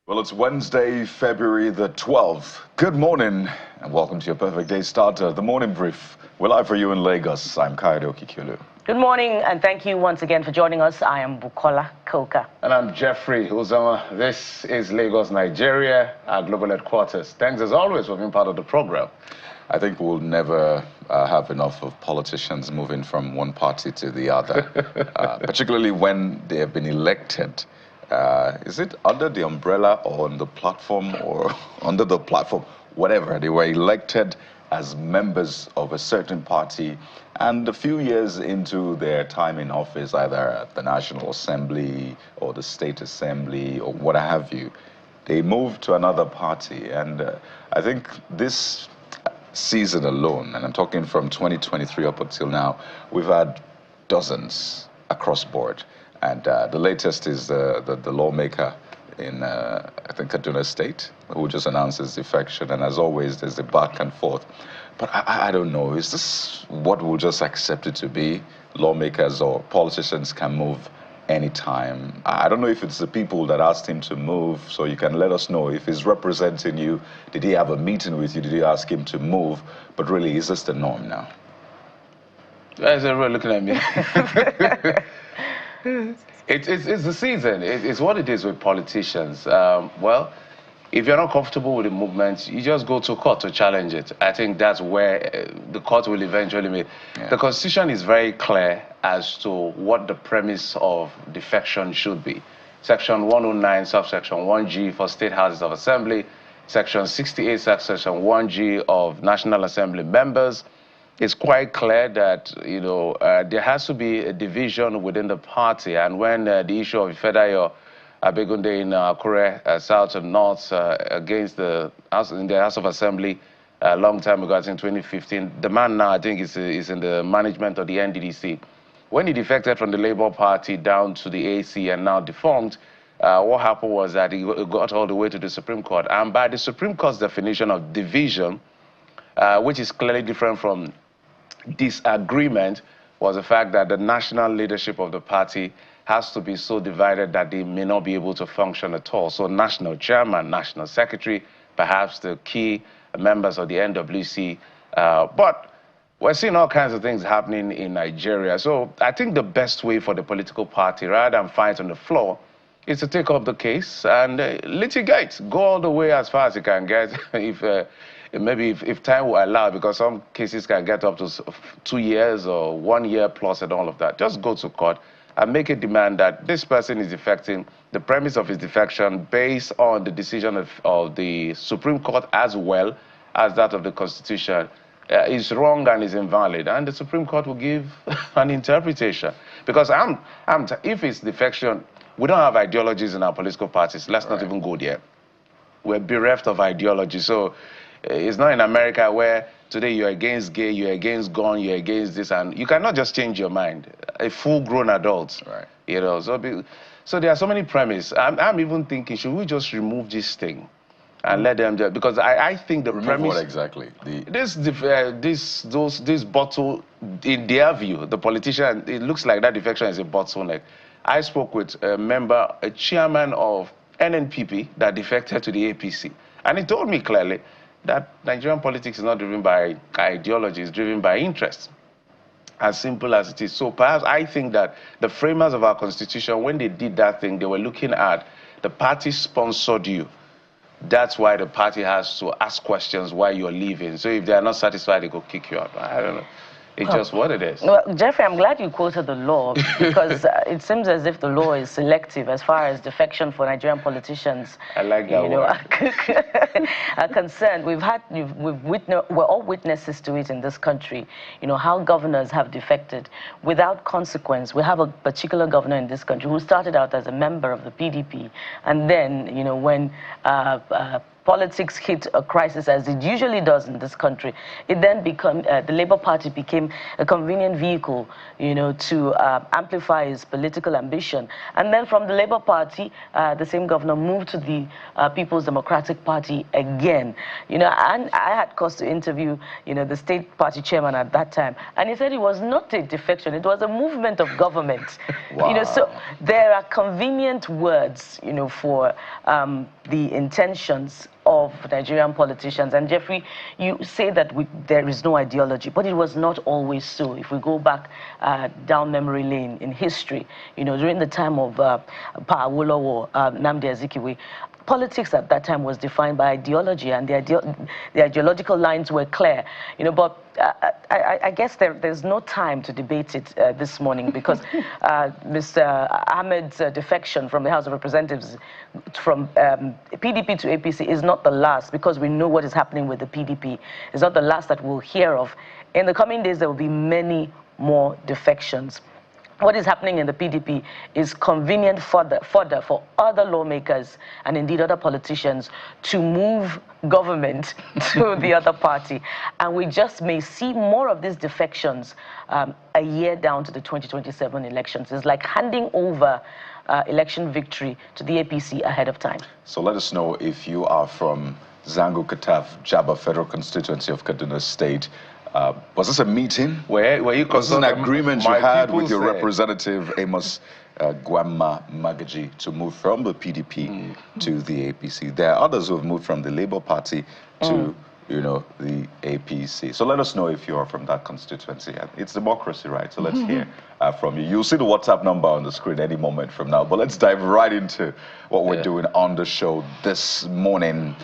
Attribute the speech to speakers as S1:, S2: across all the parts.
S1: Well, it's Wednesday, February the 12th. Good morning, and welcome to your Perfect Day Starter, the Morning Brief. We're live for you in Lagos. I'm Kayode Okikulu.
S2: Good morning, and thank you once again for joining us. I am Bukola Koka.
S3: And I'm Jeffrey Uzama. This is Lagos, Nigeria, our global headquarters. Thanks, as always, for being part of the program.
S1: I think we'll never have enough of politicians moving from one party to the other, particularly when they have been elected. Is it under the umbrella or on the platform or under the platform? Whatever. They were elected as members of a certain party, and a few years into their time in office, either at the National Assembly or the State Assembly or what have you, they moved to another party. And I think this season alone, and I'm talking from 2023 up until now, we've had dozens across board. And the latest is the lawmaker in, I think, Kaduna State, who just announced his defection. And as always, there's the back and forth. But I don't know, is this what we'll just accept it to be? Lawmakers or politicians can move anytime. I don't know if it's the people that asked him to move, so you can let us know if he's representing you. Did he have a meeting with you? Did you ask him to move? But really, is this the norm now?
S3: Why is everyone looking at me? It's the season. It's what it is with politicians. Well, if you're not comfortable with the movement, you just go to court to challenge it. I think that's where the court will eventually meet. Yeah. The Constitution is very clear as to what the premise of defection should be. Section 109, subsection 1G for State Houses of Assembly, Section 68, subsection 1G of National Assembly members. It's quite clear that, there has to be a division within the party. And when the issue of Ifedayo Abegunde in Akure, South and North, against the House of Assembly a long time ago, I think 2015, the man now, I think, is in the management of the NDDC. When he defected from the Labour Party down to the AC and now defunct, what happened was that he got all the way to the Supreme Court. And by the Supreme Court's definition of division, which is clearly different from disagreement, was the fact that the national leadership of the party has to be so divided that they may not be able to function at all. So national chairman, national secretary, perhaps the key members of the NWC. But we're seeing all kinds of things happening in Nigeria. So I think the best way for the political party, rather than fight on the floor, is to take up the case and litigate. Go all the way as far as you can get. If time will allow, because some cases can get up to 2 years or 1 year plus and all of that. Just go to court and make a demand that this person is defecting, the premise of his defection based on the decision of the Supreme Court as well as that of the Constitution is wrong and is invalid. And the Supreme Court will give an interpretation. Because if it's defection, we don't have ideologies in our political parties. Let's not even go there. We're bereft of ideology. So it's not in America where today you're against gay, you're against gun, you're against this, and you cannot just change your mind. A full-grown adult, So there are so many premises. I'm even thinking, should we just remove this thing and let them do it? Because I think the premise.
S1: What exactly?
S3: This bottle, in their view, the politician, it looks like that defection is a bottleneck. I spoke with a chairman of NNPP that defected to the APC, and he told me clearly that Nigerian politics is not driven by ideology, it's driven by interest. As simple as it is. So perhaps I think that the framers of our Constitution, when they did that thing, they were looking at the party sponsored you. That's why the party has to ask questions why you're leaving. So if they are not satisfied, they go kick you out. I don't know. It's just what it is.
S2: Well, Jeffrey, I'm glad you quoted the law, because it seems as if the law is selective as far as defection for Nigerian politicians.
S3: I like that word.
S2: Are concerned. We're all witnesses to it in this country. How governors have defected without consequence. We have a particular governor in this country who started out as a member of the PDP, and then, when politics hit a crisis, as it usually does in this country, it then the Labour Party became a convenient vehicle, to amplify his political ambition. And then from the Labour Party, the same governor moved to the People's Democratic Party again. And I had cause to interview, the state party chairman at that time, and he said it was not a defection; it was a movement of government.
S1: Wow.
S2: So there are convenient words, for the intentions of Nigerian politicians. And Jeffrey, you say that there is no ideology, but it was not always so. If we go back down memory lane in history, during the time of Pa Awolowo, Nnamdi Azikiwe, politics at that time was defined by ideology, and the ideological lines were clear. But I guess there's no time to debate it this morning, because Mr. Ahmed's defection from the House of Representatives from PDP to APC is not the last, because we know what is happening with the PDP. It's not the last that we'll hear of. In the coming days, there will be many more defections. What is happening in the PDP is convenient fodder for other lawmakers and indeed other politicians to move government to the other party. And we just may see more of these defections a year down to the 2027 elections. It's like handing over election victory to the APC ahead of time.
S1: So let us know if you are from Zango Kataf, Jaba Federal Constituency of Kaduna State. Was this a meeting?
S3: Were you
S1: was this an agreement you had with your
S3: say.
S1: representative, Amos Gwamma Magaji, to move from the PDP to the APC? There are others who have moved from the Labour Party to, the APC. So let us know if you are from that constituency. It's democracy, right? So let's hear from you. You'll see the WhatsApp number on the screen any moment from now. But let's dive right into what we're doing on the show this morning.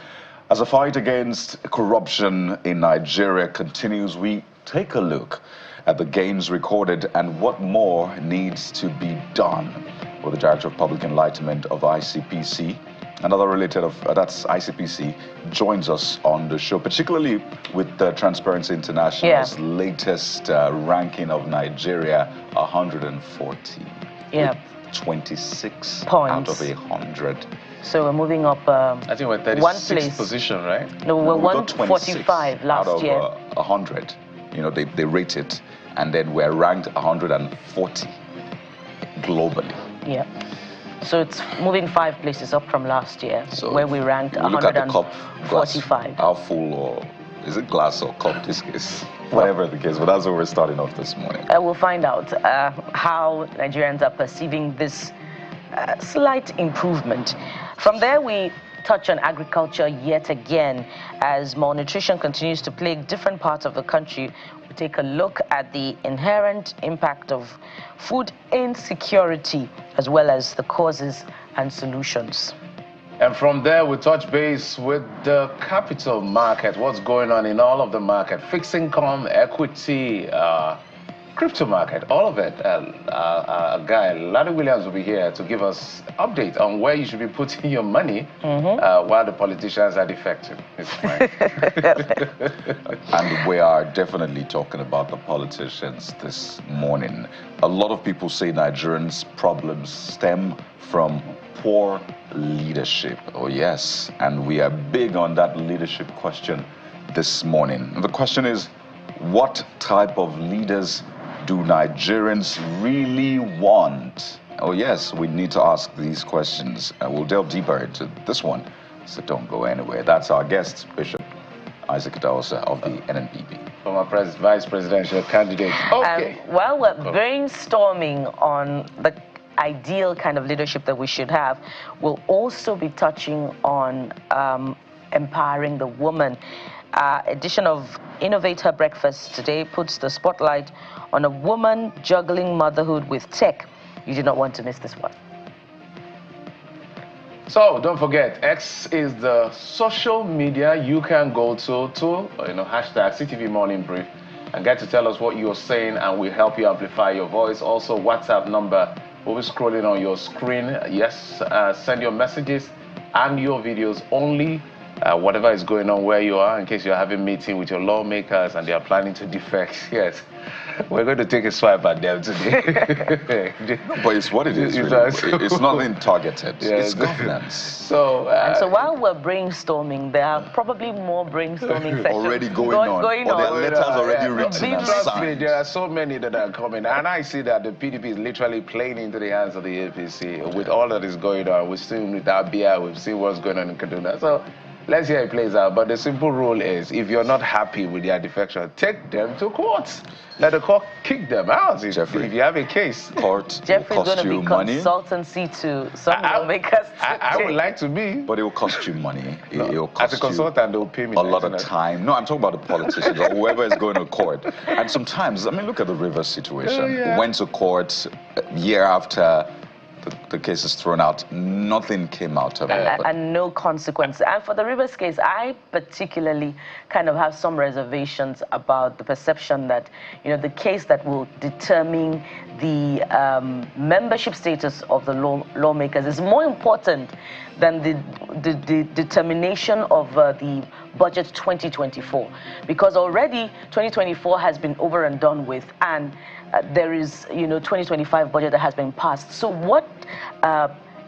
S1: As the fight against corruption in Nigeria continues, we take a look at the gains recorded and what more needs to be done. Well, the Director of Public Enlightenment of ICPC, another related of that's ICPC, joins us on the show, particularly with the Transparency International's latest ranking of Nigeria, 140.
S2: Yeah.
S1: 26
S2: points
S1: out of 100.
S2: So we're moving up.
S3: I think we're 36th
S2: one place.
S3: position, right?
S2: No, we're
S1: we got
S2: 145 last
S1: out of,
S2: year.
S1: 100. They rate it, and then we're ranked 140 globally.
S2: Yeah. So it's moving 5 places up from last year,
S1: So
S2: where we ranked
S1: we look at the cup, glass,
S2: 145.
S1: how full, or is it glass or cup this case? Whatever the case, but that's what we're starting off this morning.
S2: We'll find out how Nigerians are perceiving this slight improvement. From there, we touch on agriculture yet again, as malnutrition continues to plague different parts of the country. We take a look at the inherent impact of food insecurity, as well as the causes and solutions.
S3: And from there, we touch base with the capital market, what's going on in all of the market, fixed income, equity, crypto market, all of it. Guy, Larry Williams will be here to give us update on where you should be putting your money while the politicians are defecting.
S1: And we are definitely talking about the politicians this morning. A lot of people say Nigerians' problems stem from poor leadership. Oh yes, and we are big on that leadership question this morning. And the question is, what type of leaders do Nigerians really want? Oh yes, we need to ask these questions, and we'll delve deeper into this one, so don't go anywhere. That's our guest, Bishop Isaac Idahosa of the NNPP.
S3: Former vice presidential candidate. Okay.
S2: While we're brainstorming on the ideal kind of leadership that we should have, we'll also be touching on empowering the woman. Edition of Innovate Her Breakfast today puts the spotlight on a woman juggling motherhood with tech. You do not want to miss this one.
S3: So don't forget, X is the social media you can go to hashtag CTV Morning Brief and get to tell us what you're saying, and we'll help you amplify your voice. Also, WhatsApp number will be scrolling on your screen. Yes, send your messages and your videos only. Whatever is going on where you are, in case you're having a meeting with your lawmakers and they are planning to defect. Yes, We're going to take a swipe at them today.
S1: But it's what it is, really. It's nothing targeted.
S3: Yeah,
S1: it's governance.
S3: So,
S2: and so while we're brainstorming, there are probably more brainstorming sessions
S1: already going on. Or there are letters already written and signed.
S3: There are so many that are coming. And I see that the PDP is literally playing into the hands of the APC with all that is going on. We've seen with Abia, we've seen what's going on in Kaduna. So let's see how it plays out. But the simple rule is, if you're not happy with their defection, take them to court. Let the court kick them out. Jeffrey, if you have a case.
S1: Court
S2: Jeffrey's
S1: will cost
S2: going to
S1: you
S2: be
S1: money.
S2: Consultancy to some lawmakers.
S3: I would like to be.
S1: But it will cost you money.
S3: No,
S1: it will cost
S3: as a consultant, they'll pay me
S1: a lot of time. No, I'm talking about the politicians or whoever is going to court. And sometimes, I mean, look at the Rivers situation. Went to court a year after the case is thrown out, nothing came out of it.
S2: And no consequence. And for the Rivers case, I particularly kind of have some reservations about the perception that, you know, the case that will determine the membership status of the lawmakers is more important than the determination of the budget 2024. Because already 2024 has been over and done with, and there is, you know, 2025 budget that has been passed. So what,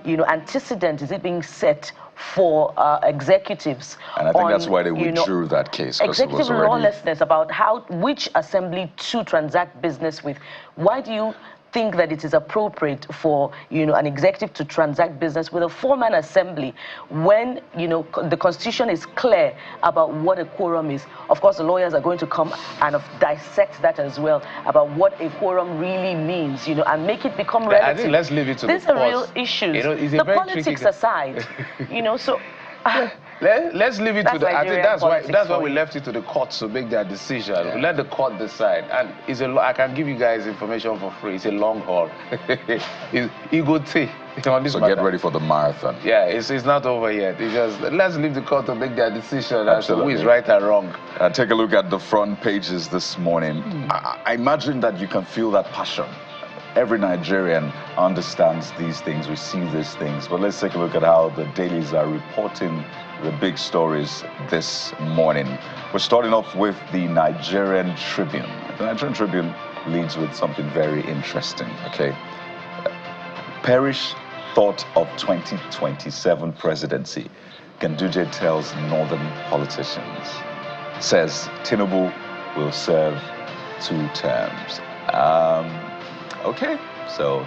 S2: you know, antecedent is it being set for executives?
S1: And I think that's why they withdrew that case.
S2: Executive lawlessness about which assembly to transact business with. Why do you think that it is appropriate for, you know, an executive to transact business with a four-man assembly when, you know, the Constitution is clear about what a quorum is? Of course, the lawyers are going to come and dissect that as well, about what a quorum really means, you know, and make it become relative.
S3: I think let's leave it to the courts.
S2: These are real issues.
S3: You know,
S2: the politics aside, you know, so...
S3: Let's leave it to the. I think that's why we left it to the courts to make their decision. Yeah. Let the court decide. And I can give you guys information for free. It's a long haul. It's good tea.
S1: So get ready for the marathon.
S3: Yeah, it's not over yet. It's just let's leave the court to make their decision as to who is right and wrong.
S1: Take a look at the front pages this morning. I imagine that you can feel that passion. Every Nigerian understands these things, we see these things. But let's take a look at how the dailies are reporting the big stories this morning. We're starting off with the Nigerian Tribune. The Nigerian Tribune leads with something very interesting, okay? Perish thought of 2027 presidency. Ganduje tells northern politicians. Says Tinubu will serve 2 terms. Okay, so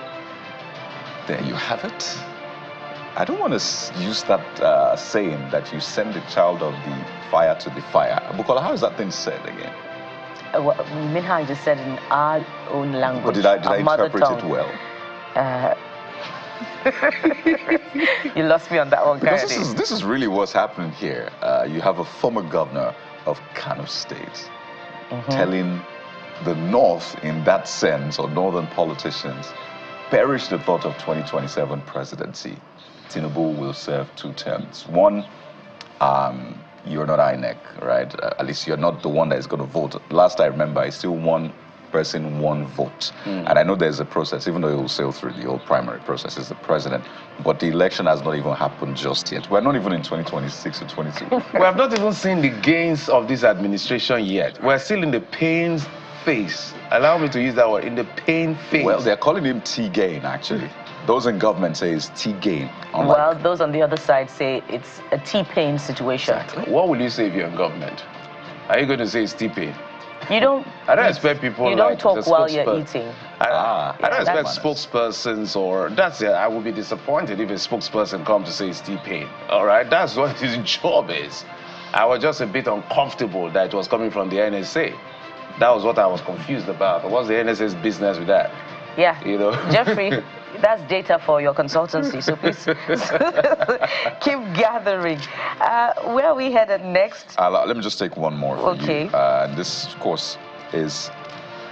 S1: there you have it. I don't want to use that saying that you send the child of the fire to the fire. Bukola, how is that thing said again?
S2: Well, you mean how I just said in our own language?
S1: But did I interpret it well?
S2: You lost me on that one,
S1: because this is really what's happening here. You have a former governor of Kano State telling the North, in that sense, or northern politicians, perish the thought of 2027 presidency. Tinubu will serve 2 terms. One, you're not INEC, right? At least you're not the one that is going to vote. Last I remember, it's still 1 person, 1 vote. And I know there's a process, even though it will sail through the old primary process, is the president. But the election has not even happened just yet. We're not even in 2026 or 22.
S3: We have not even seen the gains of this administration yet. We're still in the pains phase. Allow me to use that word, in the pain phase.
S1: Well, they're calling him T-gain, actually. Those in government say it's T-gain.
S2: Well, those on the other side say it's a T-pain situation.
S3: Exactly. What will you say if you're in government? Are you going to say it's T-pain?
S2: You don't.
S3: I don't expect people.
S2: You don't talk while you're eating.
S3: I don't expect spokespersons, or that's it. I would be disappointed if a spokesperson comes to say it's T-pain. All right, that's what his job is. I was just a bit uncomfortable that it was coming from the NSA. That was what I was confused about. What's the NSA's business with that?
S2: Yeah.
S3: You know,
S2: Jeffrey, that's data for your consultancy. So please keep gathering. Where are we headed next?
S1: Let me just take one more for you. And this, of course, is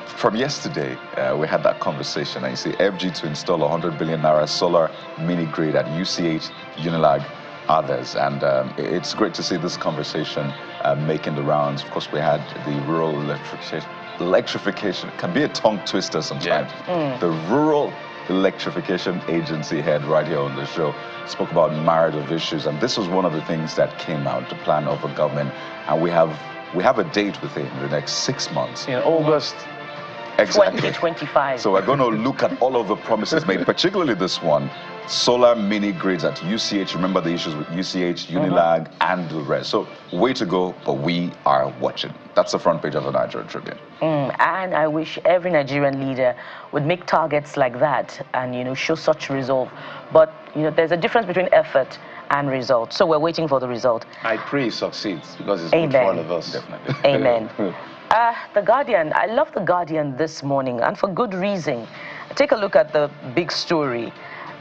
S1: from yesterday. We had that conversation. And you see, FG to install 100 billion naira solar mini grid at UCH, Unilag, others. And it's great to see this conversation making the rounds. Of course, we had the rural electrification. It can be a tongue twister sometimes. The Rural Electrification Agency head right here on the show spoke about myriad of issues, and this was one of the things that came out, the plan of a government, and we have a date with it in the next 6 months.
S3: In August.
S1: Exactly.
S2: 2025.
S1: So we're going to look at all of the promises made, particularly this one, solar mini grids at UCH. Remember the issues with UCH, Unilag, and the rest. So way to go, but we are watching. That's the front page of the Nigerian Tribune.
S2: And I wish every Nigerian leader would make targets like that and, you know, show such resolve. But, you know, there's a difference between effort and result. So we're waiting for the result.
S3: I pray it succeeds because it's good for all of us.
S1: Definitely.
S2: Amen. The Guardian, I love The Guardian this morning, and for good reason. Take a look at the big story.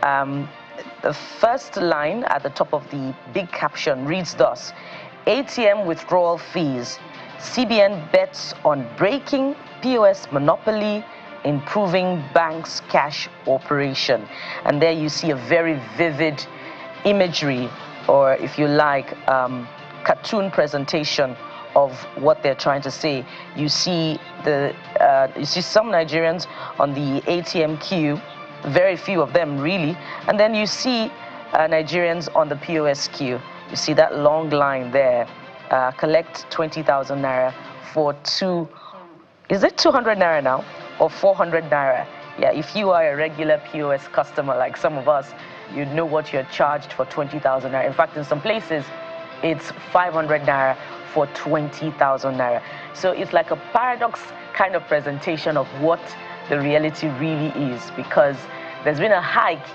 S2: The first line at the top of the big caption reads thus: ATM withdrawal fees. CBN bets on breaking POS monopoly, improving banks' cash operation. And there you see a very vivid imagery, or if you like, cartoon presentation of what they're trying to say. You see some Nigerians on the ATM queue, very few of them really, and then you see Nigerians on the POS queue. You see that long line there. Collect 20,000 naira for is it 200 naira now or 400 naira? Yeah, if you are a regular POS customer like some of us, you know what you're charged for 20,000 naira. In fact, in some places, it's 500 naira for 20,000 naira. So it's like a paradox kind of presentation of what the reality really is, because there's been a hike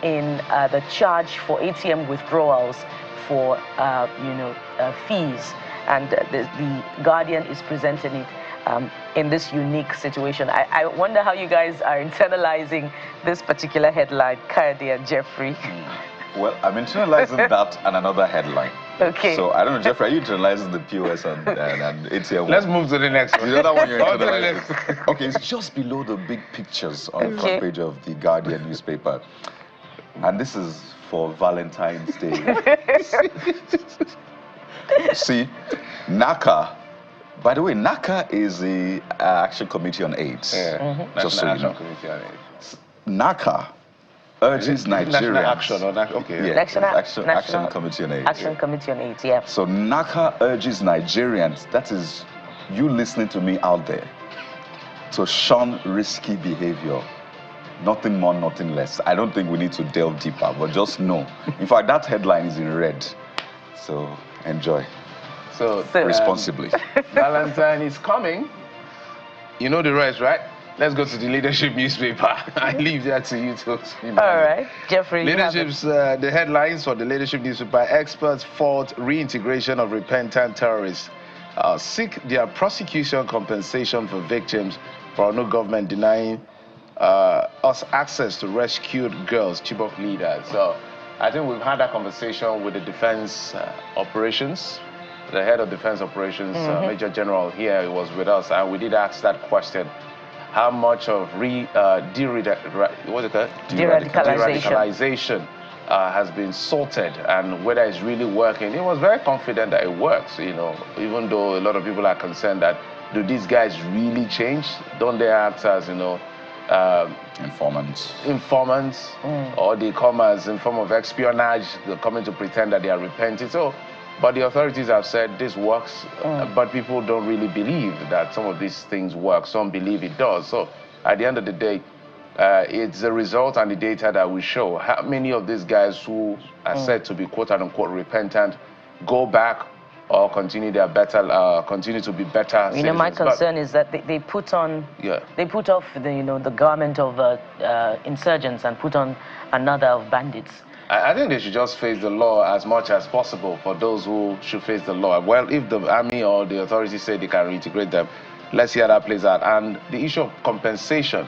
S2: in the charge for ATM withdrawals for fees, and the Guardian is presenting it in this unique situation. I wonder how you guys are internalizing this particular headline, Kayode and Jeffrey.
S1: Well, I'm internalizing that and another headline.
S2: Okay.
S1: So I don't know, Jeffrey, are you internalizing the POS and ATM?
S3: Let's move to the next one.
S1: The other one you're internalizing. Okay, it's just below the big pictures on the front page of the Guardian newspaper. And this is for Valentine's Day. See, NACA. By the way, NACA is the Action Committee on AIDS.
S3: Yeah.
S1: Just so you know.
S3: Committee on AIDS.
S1: NACA urges Nigerians.
S3: National Action or okay.
S1: Yeah, Action Committee on AIDS.
S2: Action Committee on AIDS, yeah.
S1: So NACA urges Nigerians, that is you listening to me out there, to shun risky behavior. Nothing more, nothing less. I don't think we need to delve deeper, but just know. In fact, that headline is in red. So enjoy.
S3: So
S1: responsibly.
S3: Valentine is coming. You know the rest, right? Let's go to the leadership newspaper. I leave that to you to
S2: all right, Jeffrey.
S3: Leadership's the headlines for the leadership newspaper: experts fault reintegration of repentant terrorists, seek their prosecution compensation for victims, for no government denying us access to rescued girls, Chibok leaders. So I think we've had that conversation with the defense operations. The head of defense operations, Major General here, was with us, and we did ask that question: how much of de-radicalization has been sorted, and whether it's really working? He was very confident that it works. You know, even though a lot of people are concerned that, do these guys really change? Don't they act as, you know, informants, or they come as in form of espionage? They're coming to pretend that they are repenting. So, but the authorities have said this works, but people don't really believe that some of these things work. Some believe it does. So at the end of the day, it's the result and the data that will show how many of these guys who are said to be quote-unquote repentant go back or continue their continue to be better.
S2: You know, my concern is that they put on, they put off the garment of insurgents and put on another of bandits.
S3: I think they should just face the law as much as possible for those who should face the law. Well, if the army or the authorities say they can reintegrate them, let's see how that plays out. And the issue of compensation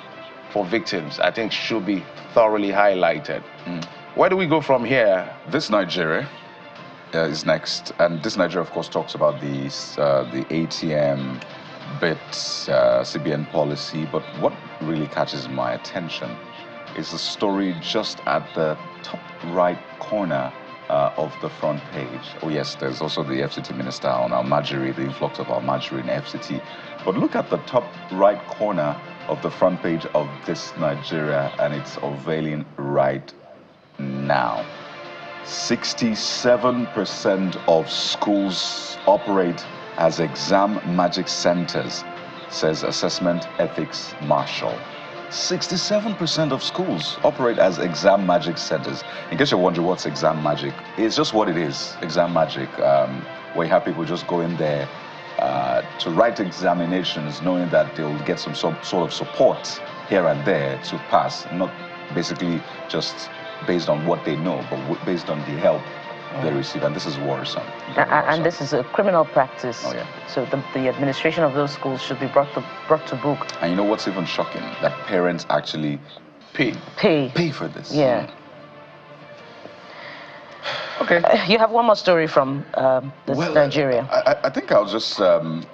S3: for victims, I think, should be thoroughly highlighted. Where do we go from here?
S1: This Nigeria is next, and this Nigeria, of course, talks about the ATM bits, CBN policy. But what really catches my attention is the story just at the top right corner of the front page. Oh yes, there's also the FCT minister on Almajiri, the influx of Almajiri in FCT. But look at the top right corner of the front page of this Nigeria, and it's unveiling right now. 67% of schools operate as exam magic centers. says assessment ethics marshal. 67% of schools operate as exam magic centers. In case you're wondering what's exam magic, it's just what it is, exam magic, where you have people just go in there to write examinations knowing that they'll get some sort of support here and there to pass, not basically just based on what they know, but based on the help they receive, and this is worrisome.
S2: And this is a criminal practice.
S1: Oh, yeah.
S2: So the administration of those schools should be brought to book.
S1: And you know what's even shocking? That parents actually pay for this.
S2: Yeah.
S3: Okay.
S2: You have one more story from Nigeria.
S1: I think I'll just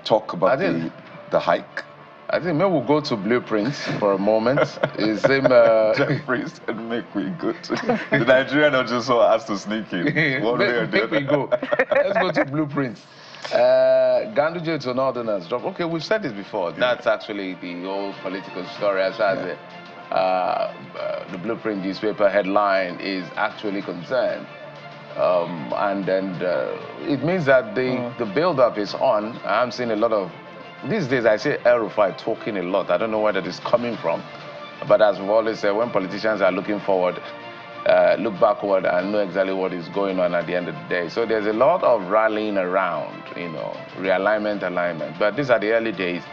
S1: talk about the hike.
S3: I think maybe we'll go to blueprints for a moment. Is him
S1: Jeffrey said, make we go to the Nigerian also has to sneak in. One way or the
S3: make we go. Let's go to blueprints. Ganduje to Northerners drop. Okay, we've said this before. That's actually the old political story as far as the blueprint newspaper headline is actually concerned. And then it means that the build-up is on. I'm seeing a lot of these days. I see El-Rufai talking a lot. I don't know where that is coming from, but as we've always said, when politicians are looking forward, look backward and know exactly what is going on at the end of the day. So there's a lot of rallying around, realignment, alignment. But these are the early days.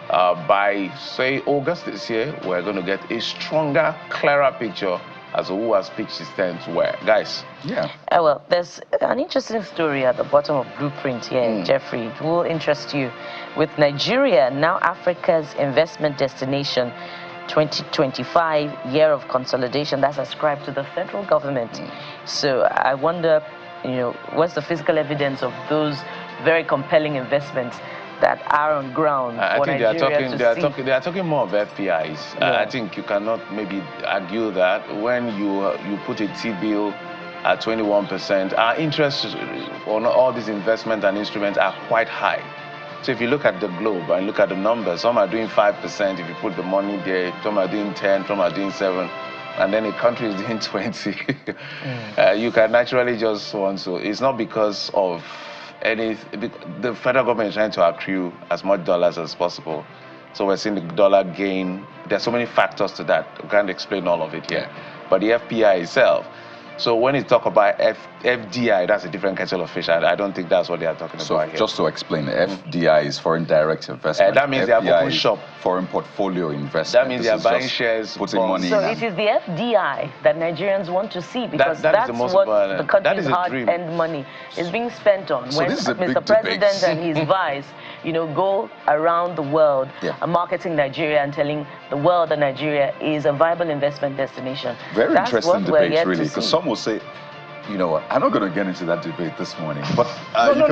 S3: By say August this year, we're going to get a stronger, clearer picture as to who has pitched his tent where. Guys.
S1: Yeah.
S2: Well, there's an interesting story at the bottom of Blueprint here, Jeffrey. It will interest you. With Nigeria, now Africa's investment destination, 2025 year of consolidation, that's ascribed to the federal government. So I wonder, what's the physical evidence of those very compelling investments that are on ground for Nigeria
S3: they are talking more of FPIs. I think you cannot maybe argue that when you put a T-bill at 21%, our interest on all these investments and instruments are quite high. So if you look at the globe and look at the numbers, some are doing 5% if you put the money there, some are doing 10, some are doing 7, and then a country is doing 20. You can naturally just want to. It's not because of the federal government is trying to accrue as much dollars as possible. So we're seeing the dollar gain. There's so many factors to that. We can't explain all of it here. But the FPI itself. So when you talk about FDI, that's a different kettle of fish. I don't think that's what they are talking about here.
S1: Just to explain, FDI is foreign direct investment.
S3: That means they have open shop.
S1: Foreign portfolio investment.
S3: That means they are buying shares.
S1: Putting money
S2: so
S1: in.
S2: it is the FDI that Nigerians want to see, because that's what the country's hard-earned money is being spent on.
S1: So
S2: when Mr. President and his vice, go around the world marketing Nigeria and telling the world that Nigeria is a viable investment destination.
S1: Very interesting debate, really, because some will say, I'm not going to get into that debate this morning, but you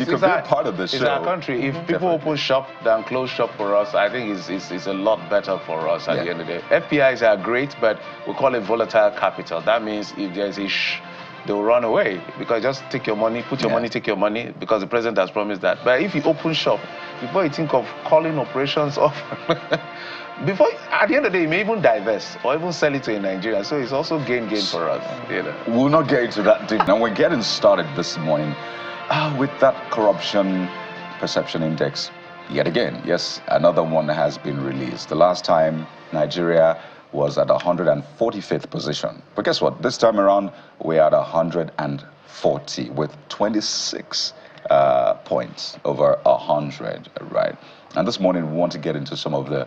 S1: could be a part of the show.
S3: It's our country. If people open shop than close shop for us, I think it's a lot better for us at the end of the day. FPIs are great, but we call it volatile capital. That means if there's a they'll run away, because just take your money, put your money, take your money, because the president has promised that. But if you open shop, before you think of calling operations off, at the end of the day, you may even divest or even sell it to a Nigerian. So it's also gain for us.
S1: We'll not get into that deep. Now we're getting started this morning with that corruption perception index. Yet again, yes, another one has been released. The last time Nigeria was at 145th position. But guess what? This time around, we're at 140 with 26 points over 100, right? And this morning, we want to get into some of the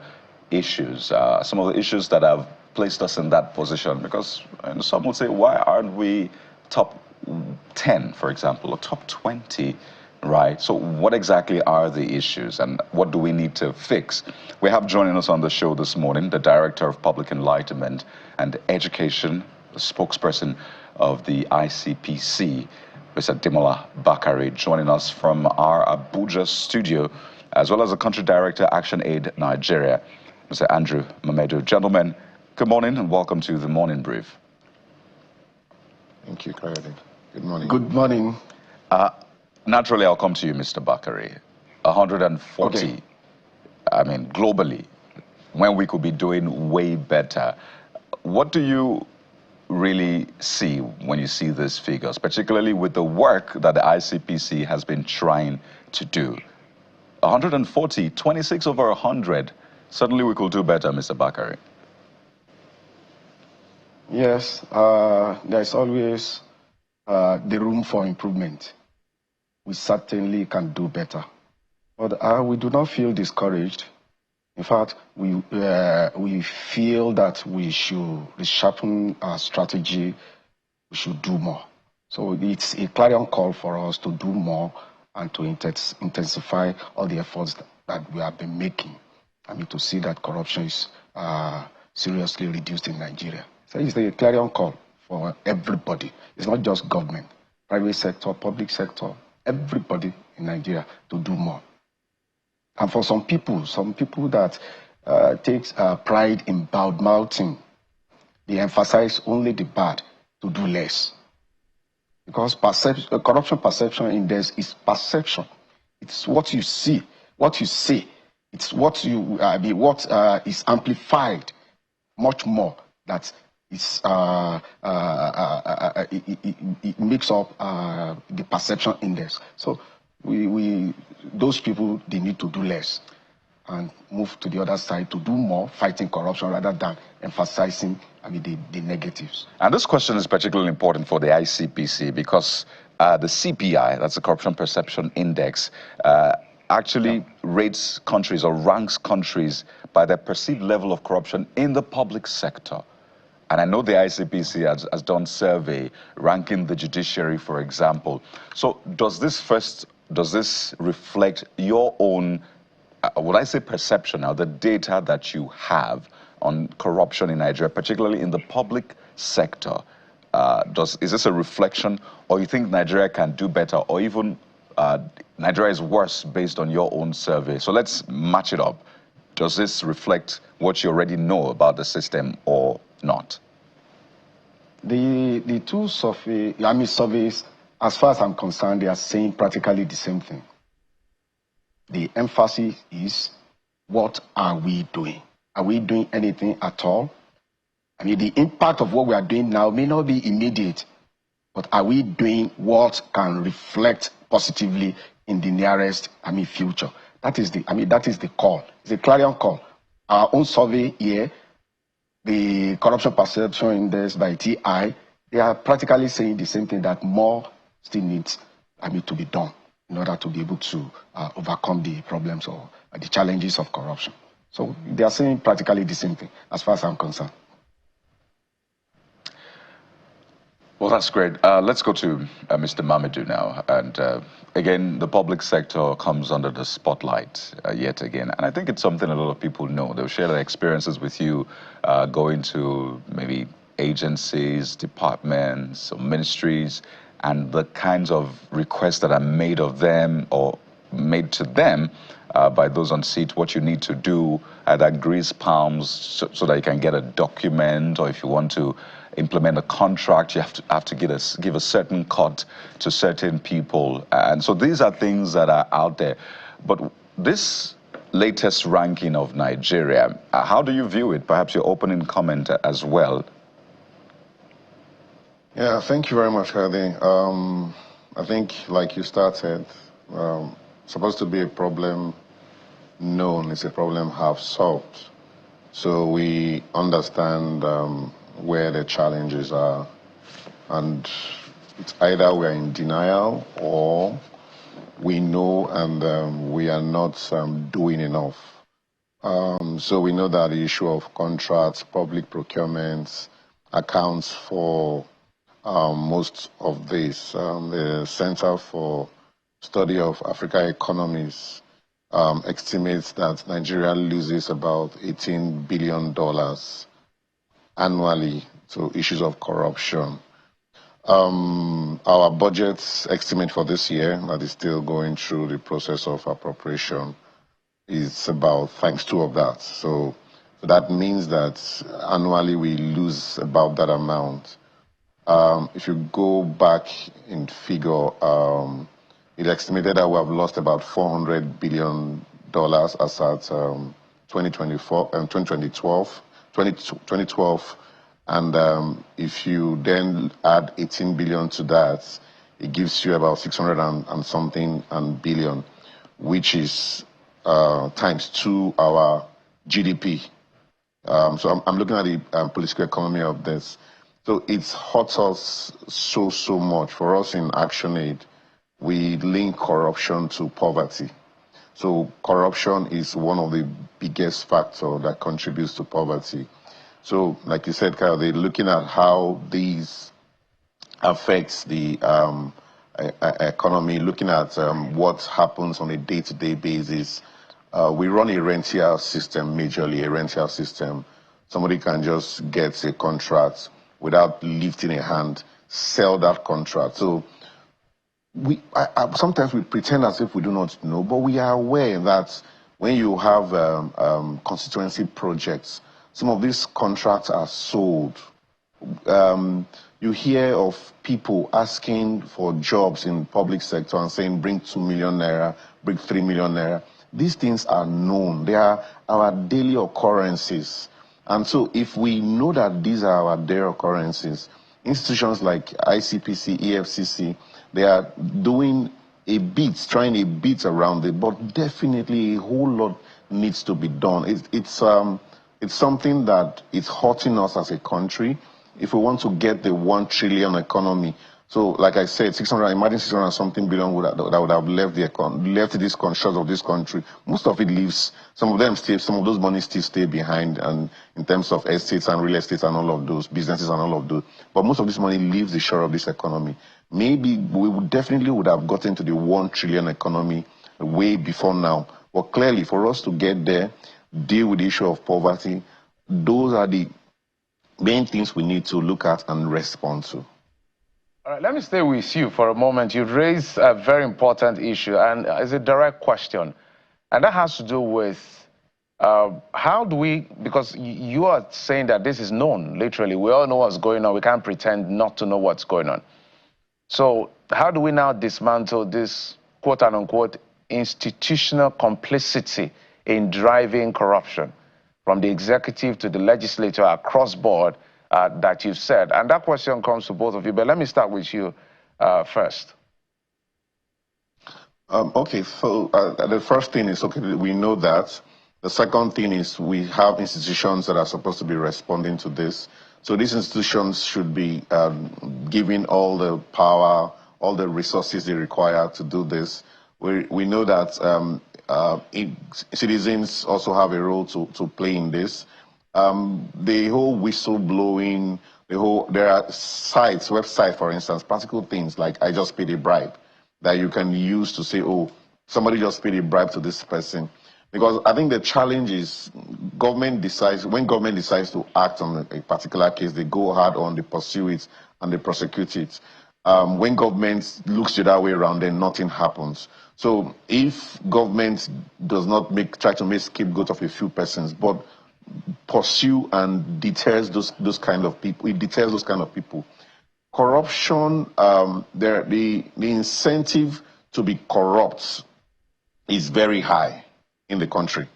S1: issues that have placed us in that position, because some would say, why aren't we top 10, for example, or top 20? Right. So what exactly are the issues and what do we need to fix? We have joining us on the show this morning the Director of Public Enlightenment and Education, the spokesperson of the ICPC, Mr. Demola Bakari, joining us from our Abuja studio, as well as the Country Director, Action Aid Nigeria, Mr. Andrew Mamedu. Gentlemen, good morning and welcome to the Morning Brief.
S4: Thank you, Kayode. Good morning.
S3: Good morning.
S1: Naturally, I'll come to you, Mr. Bakari. 140, okay. I mean, globally, when we could be doing way better. What do you really see when you see these figures, particularly with the work that the ICPC has been trying to do? 140, 26 over 100. Certainly we could do better, Mr. Bakari.
S4: Yes, there's always the room for improvement. We certainly can do better. But we do not feel discouraged. In fact, we feel that we should resharpen our strategy. We should do more. So it's a clarion call for us to do more and to intensify all the efforts that we have been making. I mean, to see that corruption is seriously reduced in Nigeria. So it's a clarion call for everybody. It's not just government, private sector, public sector, everybody in Nigeria to do more. And for some people that takes pride in bad-mouthing, they emphasize only the bad to do less. Because corruption perception index is perception. It's what you see, what you say. It's what you is amplified much more. That is it makes up the perception index. So those people, they need to do less and move to the other side to do more, fighting corruption rather than emphasizing the negatives.
S1: And this question is particularly important for the ICPC because the CPI, that's the Corruption Perception Index, actually rates countries or ranks countries by their perceived level of corruption in the public sector. And I know the ICPC has done survey ranking the judiciary, for example. So does this reflect your own, would I say perception now, the data that you have on corruption in Nigeria, particularly in the public sector? Is this a reflection, or you think Nigeria can do better, or even Nigeria is worse based on your own survey? So let's match it up. Does this reflect what you already know about the system or not?
S4: The two surveys, as far as I'm concerned, they are saying practically the same thing. The emphasis is, what are we doing? Are we doing anything at all? I mean, the impact of what we are doing now may not be immediate, but are we doing what can reflect positively in the nearest, future? That is the call. It's a clarion call. Our own survey here, the Corruption Perception Index by TI, they are practically saying the same thing, that more still needs to be done in order to be able to overcome the problems or the challenges of corruption. So they are saying practically the same thing as far as I'm concerned.
S1: Well, that's great. Let's go to Mr. Mamadou now. And again, the public sector comes under the spotlight yet again. And I think it's something a lot of people know. They'll share their experiences with you going to maybe agencies, departments, or ministries, and the kinds of requests that are made of them or made to them by those on seat, what you need to do, either grease palms so that you can get a document, or if you want to implement a contract, you have to give a certain cut to certain people. And so these are things that are out there. But this latest ranking of Nigeria, how do you view it? Perhaps your opening comment as well.
S5: Yeah, thank you very much, Hadi. I think, like you started, supposed to be a problem known, it's a problem half solved. So we understand where the challenges are, and it's either we're in denial or we know and we are not doing enough. So we know that the issue of contracts, public procurements accounts for most of this. The Center for Study of African Economies estimates that Nigeria loses about $18 billion annually to issues of corruption. Our budget estimate for this year, that is still going through the process of appropriation, is about thanks to of that. So that means that annually we lose about that amount. If you go back in figure, it estimated that we have lost about $400 billion as at 2012. And if you then add 18 billion to that, it gives you about 600 and something billion, which is times 2 our GDP. So I'm looking at the political economy of this. So it's hurt us so much. For us in ActionAid, we link corruption to poverty. So corruption is one of the biggest factors that contributes to poverty. So like you said, Kyle, they're looking at how these affects the economy, looking at what happens on a day-to-day basis. We run a rental system, majorly a rental system. Somebody can just get a contract without lifting a hand, sell that contract. So sometimes we pretend as if we do not know, but we are aware that when you have constituency projects, some of these contracts are sold. You hear of people asking for jobs in public sector and saying, bring 2 million naira, bring 3 million naira. These things are known. They are our daily occurrences. And so if we know that these are our daily occurrences, institutions like ICPC, EFCC, they are doing a bit, trying a bit around it, but definitely a whole lot needs to be done. It's something that is hurting us as a country. If we want to get the 1 trillion economy, so like I said, 600, imagine 600 something billion that would have left this shores of this country. Most of it leaves. Some of those monies still stay behind, and in terms of estates and real estate and all of those businesses and all of those. But most of this money leaves the shore of this economy. Maybe we definitely would have gotten to the 1 trillion economy way before now. But clearly, for us to get there, deal with the issue of poverty, those are the main things we need to look at and respond to.
S3: All right, let me stay with you for a moment. You've raised a very important issue, and it's a direct question. And that has to do with how do we, because you are saying that this is known, literally. We all know what's going on. We can't pretend not to know what's going on. So how do we now dismantle this quote-unquote institutional complicity in driving corruption from the executive to the legislature across board that you've said? And that question comes to both of you, but let me start with you first.
S5: Okay, so the first thing is, okay, we know that. The second thing is we have institutions that are supposed to be responding to this. So these institutions should be given all the power, all the resources they require to do this. We know that citizens also have a role to play in this. The whole whistleblowing, there are sites, websites, for instance, practical things like I just paid a bribe that you can use to say, oh, somebody just paid a bribe to this person. Because I think the challenge is when government decides to act on a particular case, they go hard on, they pursue it, and they prosecute it. When government looks the other way around, then nothing happens. So if government does not try to make scapegoat of a few persons, but pursue and deters those kind of people, it deters those kind of people. Corruption, the incentive to be corrupt is very high in the country.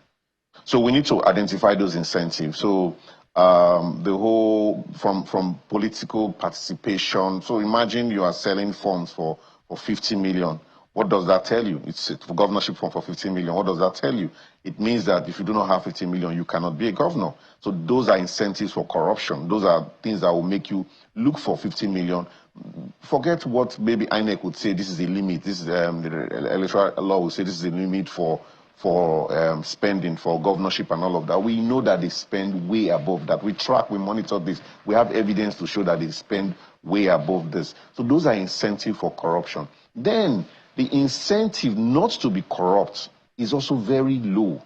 S5: So we need to identify those incentives. So the whole from political participation. So imagine you are selling funds for 50 million. What does that tell you? It's a governorship form for 50 million. What does that tell you? It means that if you do not have 50 million, you cannot be a governor. So those are incentives for corruption. Those are things that will make you look for 50 million. Forget what maybe INEC would say, this is the limit. This is the electoral law will say this is the limit for spending for governorship and all of that. We know that they spend way above that. We track, we monitor this. We have evidence to show that they spend way above this. So those are incentives for corruption. Then the incentive not to be corrupt is also very low.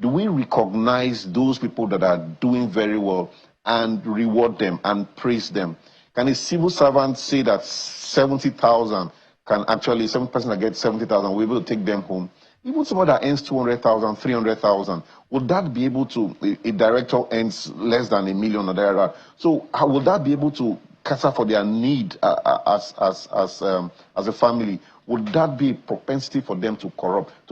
S5: Do we recognize those people that are doing very well and reward them and praise them? Can a civil servant say that 70,000 can actually, some person that gets 70,000 will be able to take them home? Even someone that earns 200,000, 300,000, would that be able to, a director earns less than $1 million or that? So how would that be able to cater for their need as a family? Would that be a propensity for them to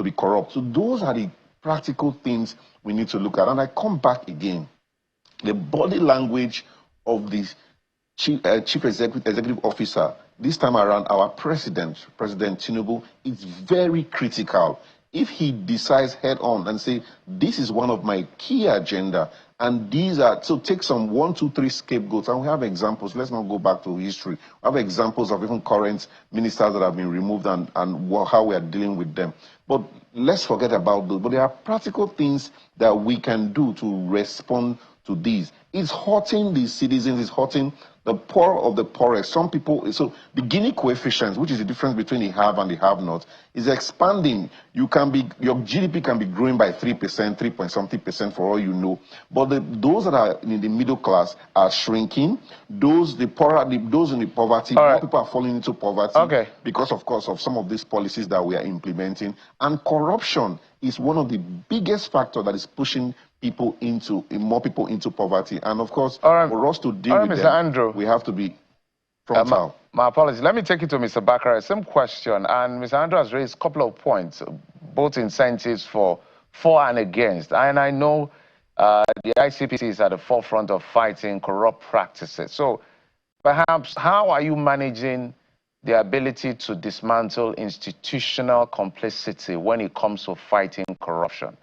S5: be corrupt? So those are the practical things we need to look at. And I come back again. The body language of the chief executive officer, this time around, our President Tinubu, is very critical. if he decides head on and say, this is one of my key agenda, and these are, so take some 1, 2, 3 scapegoats, and we have examples. Let's not go back to history. We have examples of even current ministers that have been removed and how we are dealing with them. But let's forget about those. But there are practical things that we can do to respond to these. It's hurting the citizens, it's hurting the poor of the poorest. Some people, so the Gini coefficient, which is the difference between the have and the have not, is expanding. Your GDP can be growing by 3%, 3-point-something% for all you know. But those that are in the middle class are shrinking. Those in the poverty, more people are falling into poverty because, of course, of some of these policies that we are implementing. And corruption is one of the biggest factors that is pushing more people into poverty. And of course, for us to deal with
S3: Mr.
S5: them,
S3: Andrew,
S5: we have to be frontal.
S3: My apologies. Let me take it to Mr. Bakare. Same question. And Mr. Andrew has raised a couple of points, both incentives for and against. And I know the ICPC is at the forefront of fighting corrupt practices. So perhaps how are you managing the ability to dismantle institutional complicity when it comes to fighting corruption?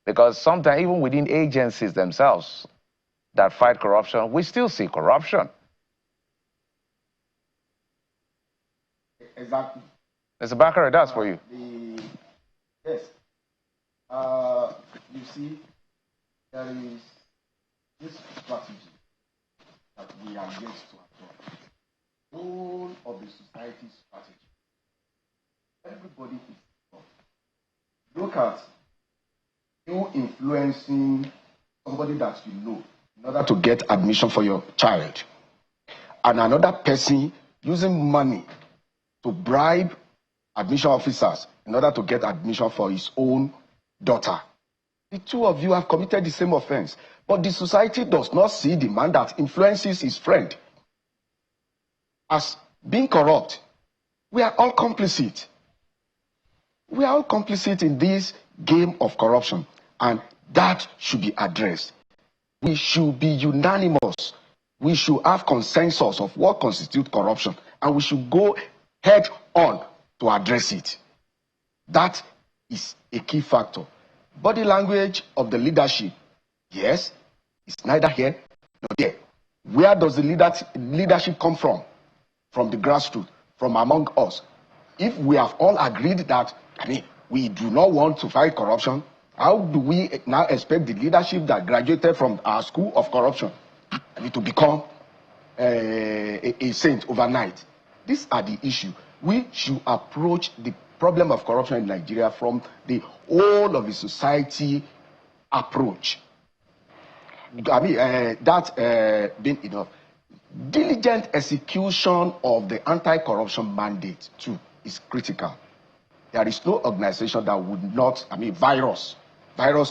S3: Because sometimes even within agencies themselves that fight corruption, we still see corruption.
S4: Exactly.
S3: Mr. Bakare, that's for you.
S4: Yes. You see, there is this strategy that we are yet to adopt. All of the society's strategy. Everybody is involved. Look at you influencing somebody that you know in order to get admission for your child, and another person using money to bribe admission officers in order to get admission for his own daughter. The two of you have committed the same offense, but the society does not see the man that influences his friend as being corrupt. We are all complicit. We are all complicit in this game of corruption, and that should be addressed. We should be unanimous. We should have consensus of what constitutes corruption, and we should go head on to address it. That is a key factor. Body language of the leadership, yes, it's neither here nor there. Where does the leadership come from? From the grassroots, from among us. If we have all agreed that, we do not want to fight corruption, how do we now expect the leadership that graduated from our school of corruption to become a saint overnight? These are the issues. We should approach the problem of corruption in Nigeria from the whole of the society approach. That being enough. Diligent execution of the anti-corruption mandate too is critical. There is no organization that would not, virus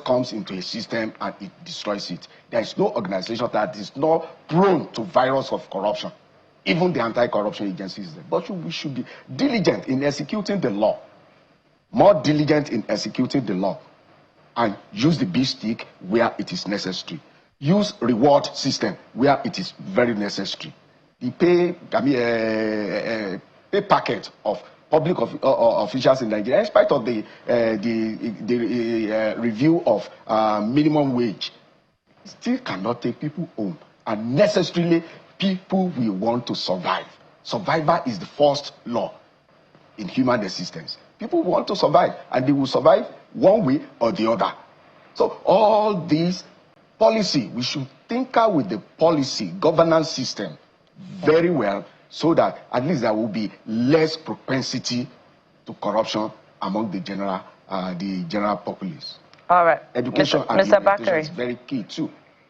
S4: comes into a system and it destroys it. There is no organization that is not prone to virus of corruption. Even the anti-corruption agencies. But we should be diligent in executing the law. More diligent in executing the law. And use the big stick where it is necessary. Use reward system where it is very necessary. The pay packet of public officials in Nigeria, in spite of the review of minimum wage, still cannot take people home. And necessarily, people will want to survive. Survival is the first law in human existence. People want to survive, and they will survive one way or the other. So all these policy, we should tinker with the policy governance system very well, so that at least there will be less propensity to corruption among the general populace.
S2: All right.
S5: Education and
S2: Mr.
S5: Bakare is very key too.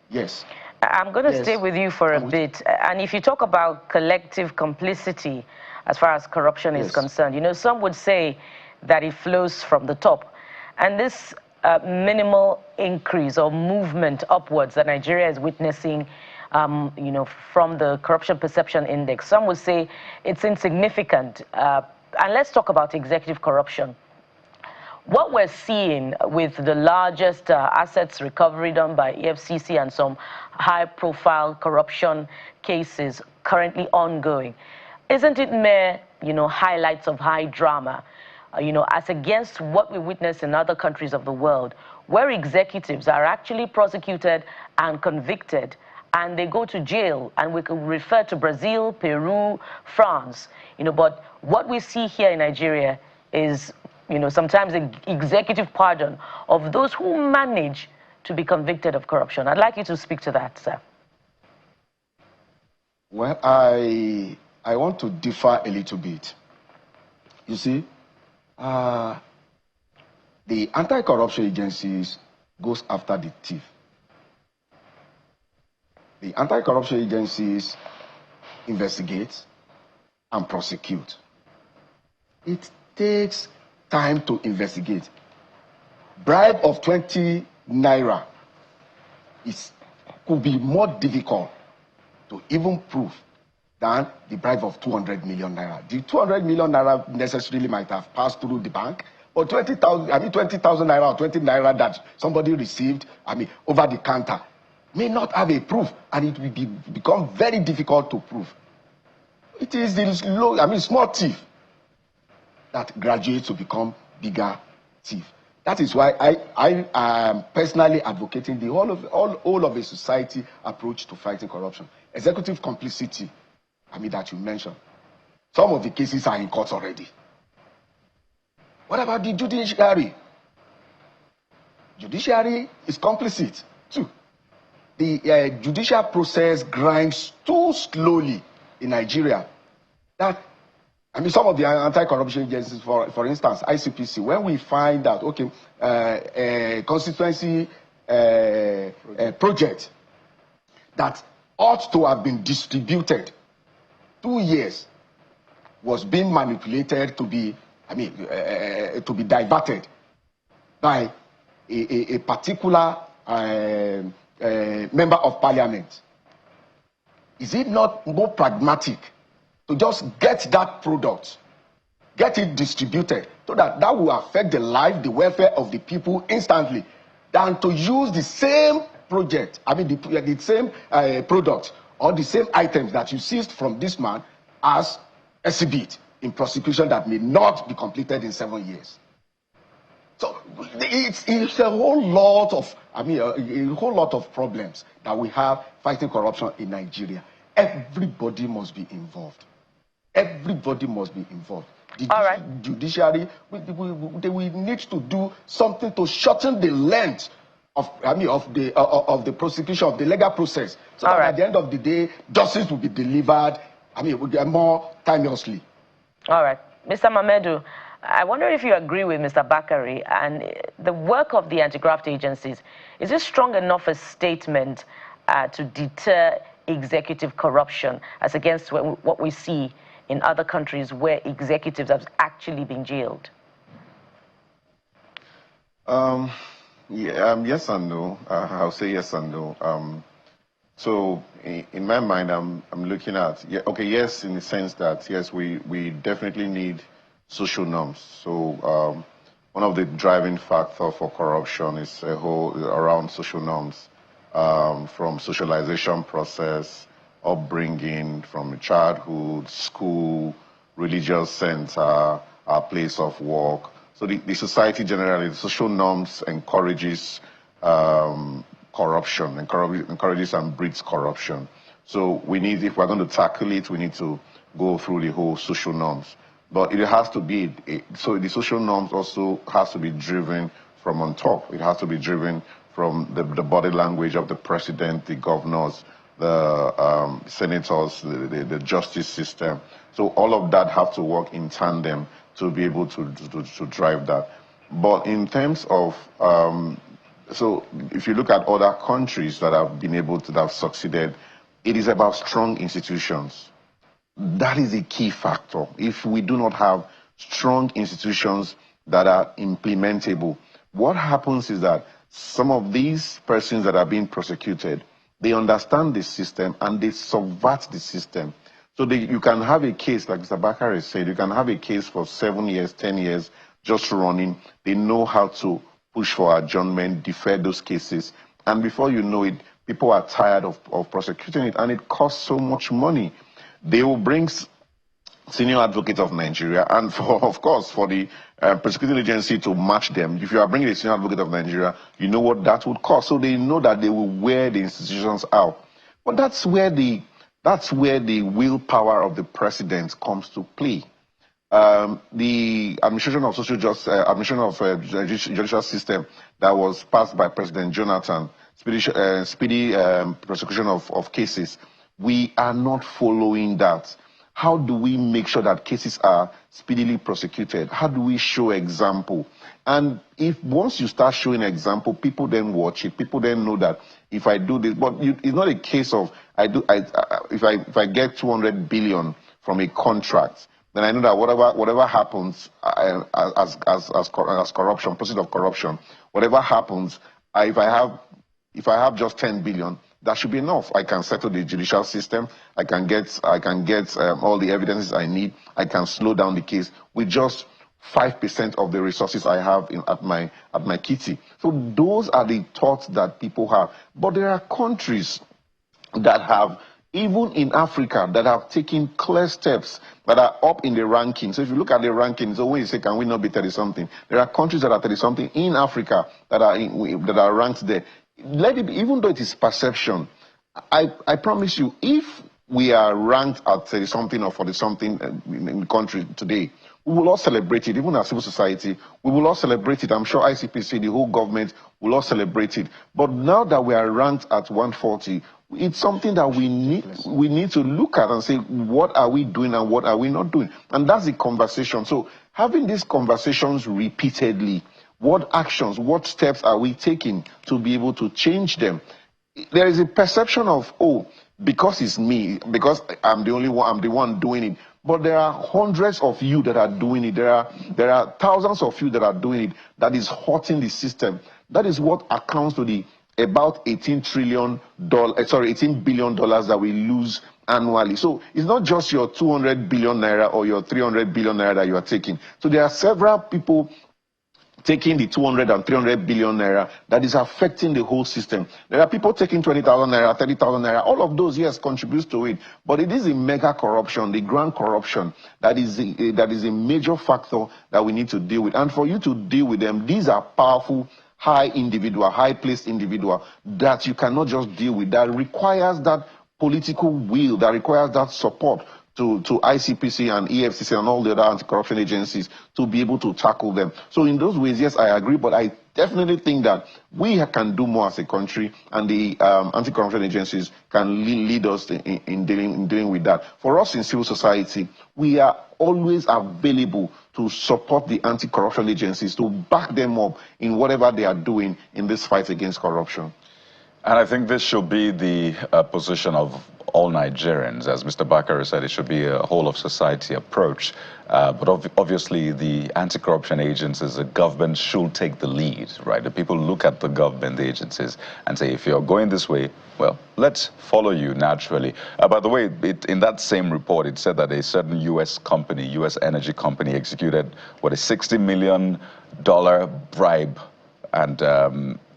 S5: Yes.
S2: I'm going to stay with you for a bit. And if you talk about collective complicity as far as corruption is concerned, some would say that it flows from the top. And this minimal increase or movement upwards that Nigeria is witnessing, from the Corruption Perception Index, some would say it's insignificant. And let's talk about executive corruption. What we're seeing with the largest assets recovery done by EFCC and some high-profile corruption cases currently ongoing, isn't it mere, highlights of high drama? as against what we witness in other countries of the world, where executives are actually prosecuted and convicted, and they go to jail, and we can refer to Brazil, Peru, France, but what we see here in Nigeria is, sometimes an executive pardon of those who manage to be convicted of corruption. I'd like you to speak to that, sir.
S4: Well, I want to differ a little bit. You see, the anti-corruption agencies goes after the thief. The anti-corruption agencies investigate and prosecute. It takes time to investigate. Bribe of 20 naira could be more difficult to even prove than the bribe of 200 million naira. The 200 million naira necessarily might have passed through the bank, but 20,000 naira or 20 naira that somebody received, over the counter, may not have a proof, and it will become very difficult to prove. It is the small thief that graduates to become bigger thief. That is why I am personally advocating the whole of a society approach to fighting corruption. Executive complicity, that you mentioned. Some of the cases are in court already. What about the judiciary? Judiciary is complicit too. The judicial process grinds too slowly in Nigeria. That, some of the anti-corruption agencies, for instance, ICPC, when we find out, okay, a constituency project that ought to have been distributed 2 years was being manipulated to be, to be diverted by a particular member of parliament. Is it not more pragmatic to just get that product, get it distributed, so that will affect the life, the welfare of the people instantly, than to use the same project, the same product or the same items that you seized from this man as exhibit in prosecution that may not be completed in 7 years? So it's a whole lot of, a whole lot of problems that we have fighting corruption in Nigeria. Everybody must be involved. Everybody must be involved. The judiciary, we need to do something to shorten the length of the prosecution, of the legal process, so that at the end of the day, justice will be delivered. It will get more timelessly.
S2: All right, Mr. Mamedu, I wonder if you agree with Mr. Bakari, and the work of the anti-graft agencies, is it strong enough a statement to deter executive corruption as against what we see in other countries where executives have actually been jailed?
S5: Yes and no. I'll say yes and no. So in my mind, I'm looking at, yes, in the sense that, yes, we definitely need social norms. So one of the driving factors for corruption is around social norms, from socialization process, upbringing, from childhood, school, religious center, our place of work. So the society generally, the social norms encourages corruption, encourages and breeds corruption. So we need, if we're going to tackle it, we need to go through the whole social norms. But it has to be, so the social norms also has to be driven from on top. It has to be driven from the body language of the president, the governors, the senators, the justice system. So all of that have to work in tandem to be able to drive that. But in terms of, so if you look at other countries that have been able to have succeeded, it is about strong institutions. That is a key factor. If we do not have strong institutions that are implementable, what happens is that some of these persons that are being prosecuted, they understand the system and they subvert the system. So you can have a case, like Mr. Bakari said, you can have a case for 7 years, 10 years, just running. They know how to push for adjournment, defer those cases. And before you know it, people are tired of prosecuting it, and it costs so much money. They will bring Senior Advocate of Nigeria, and for, of course, for the prosecuting agency to match them. If you are bringing a Senior Advocate of Nigeria, you know what that would cost. So they know that they will wear the institutions out. But that's where the willpower of the president comes to play. The administration of social justice, administration of judicial system that was passed by President Jonathan, speedy prosecution of cases. We are not following that. How do we make sure that cases are speedily prosecuted? How do we show example? And if once you start showing example, people then watch it. People then know that if I do this, but it's not a case of if I get 200 billion from a contract, then I know that whatever happens as corruption, process of corruption, whatever happens, if I have just 10 billion, that should be enough. I can settle the judicial system. I can get all the evidences I need. I can slow down the case with just 5% of the resources I have at my kitty. So those are the thoughts that people have. But there are countries that have, even in Africa, that have taken clear steps, that are up in the ranking. So if you look at the rankings, so when you say, can we not be 30-something? There are countries that are 30-something in Africa that are ranked there. Let it be, even though it is perception, I promise you, if we are ranked at 30-something or 40-something in the country today, we will all celebrate it, even as civil society. We will all celebrate it. I'm sure ICPC, the whole government, will all celebrate it. But now that we are ranked at 140, it's something that we need to look at and say, what are we doing and what are we not doing? And that's the conversation. So having these conversations repeatedly, what actions, what steps are we taking to be able to change them? There is a perception of, oh, because it's me, because I'm the only one, I'm the one doing it. But there are hundreds of you that are doing it. There are thousands of you that are doing it. That is hurting the system. That is what accounts to the about $18 billion that we lose annually. So it's not just your 200 billion naira or your 300 billion naira that you are taking. So there are several people taking the 200 and 300 billion naira that is affecting the whole system. There are people taking 20,000 naira, 30,000 naira. All of those, yes, contributes to it. But it is a mega corruption, the grand corruption, that is a major factor that we need to deal with. And for you to deal with them, these are powerful, high-placed individual that you cannot just deal with, that requires that political will, that requires that support to ICPC and EFCC and all the other anti-corruption agencies to be able to tackle them. So in those ways, yes, I agree, but I definitely think that we can do more as a country, and the anti-corruption agencies can lead us in dealing with that. For us in civil society, we are always available to support the anti-corruption agencies, to back them up in whatever they are doing in this fight against corruption.
S1: And I think this should be the position of all Nigerians. As Mr. Bakare said, it should be a whole-of-society approach. But obviously, the anti-corruption agencies, the government should take the lead, right? The people look at the government, the agencies, and say, if you're going this way, well, let's follow you naturally. By the way, in that same report, it said that a certain U.S. company, U.S. energy company, executed, what, a $60 million bribe. And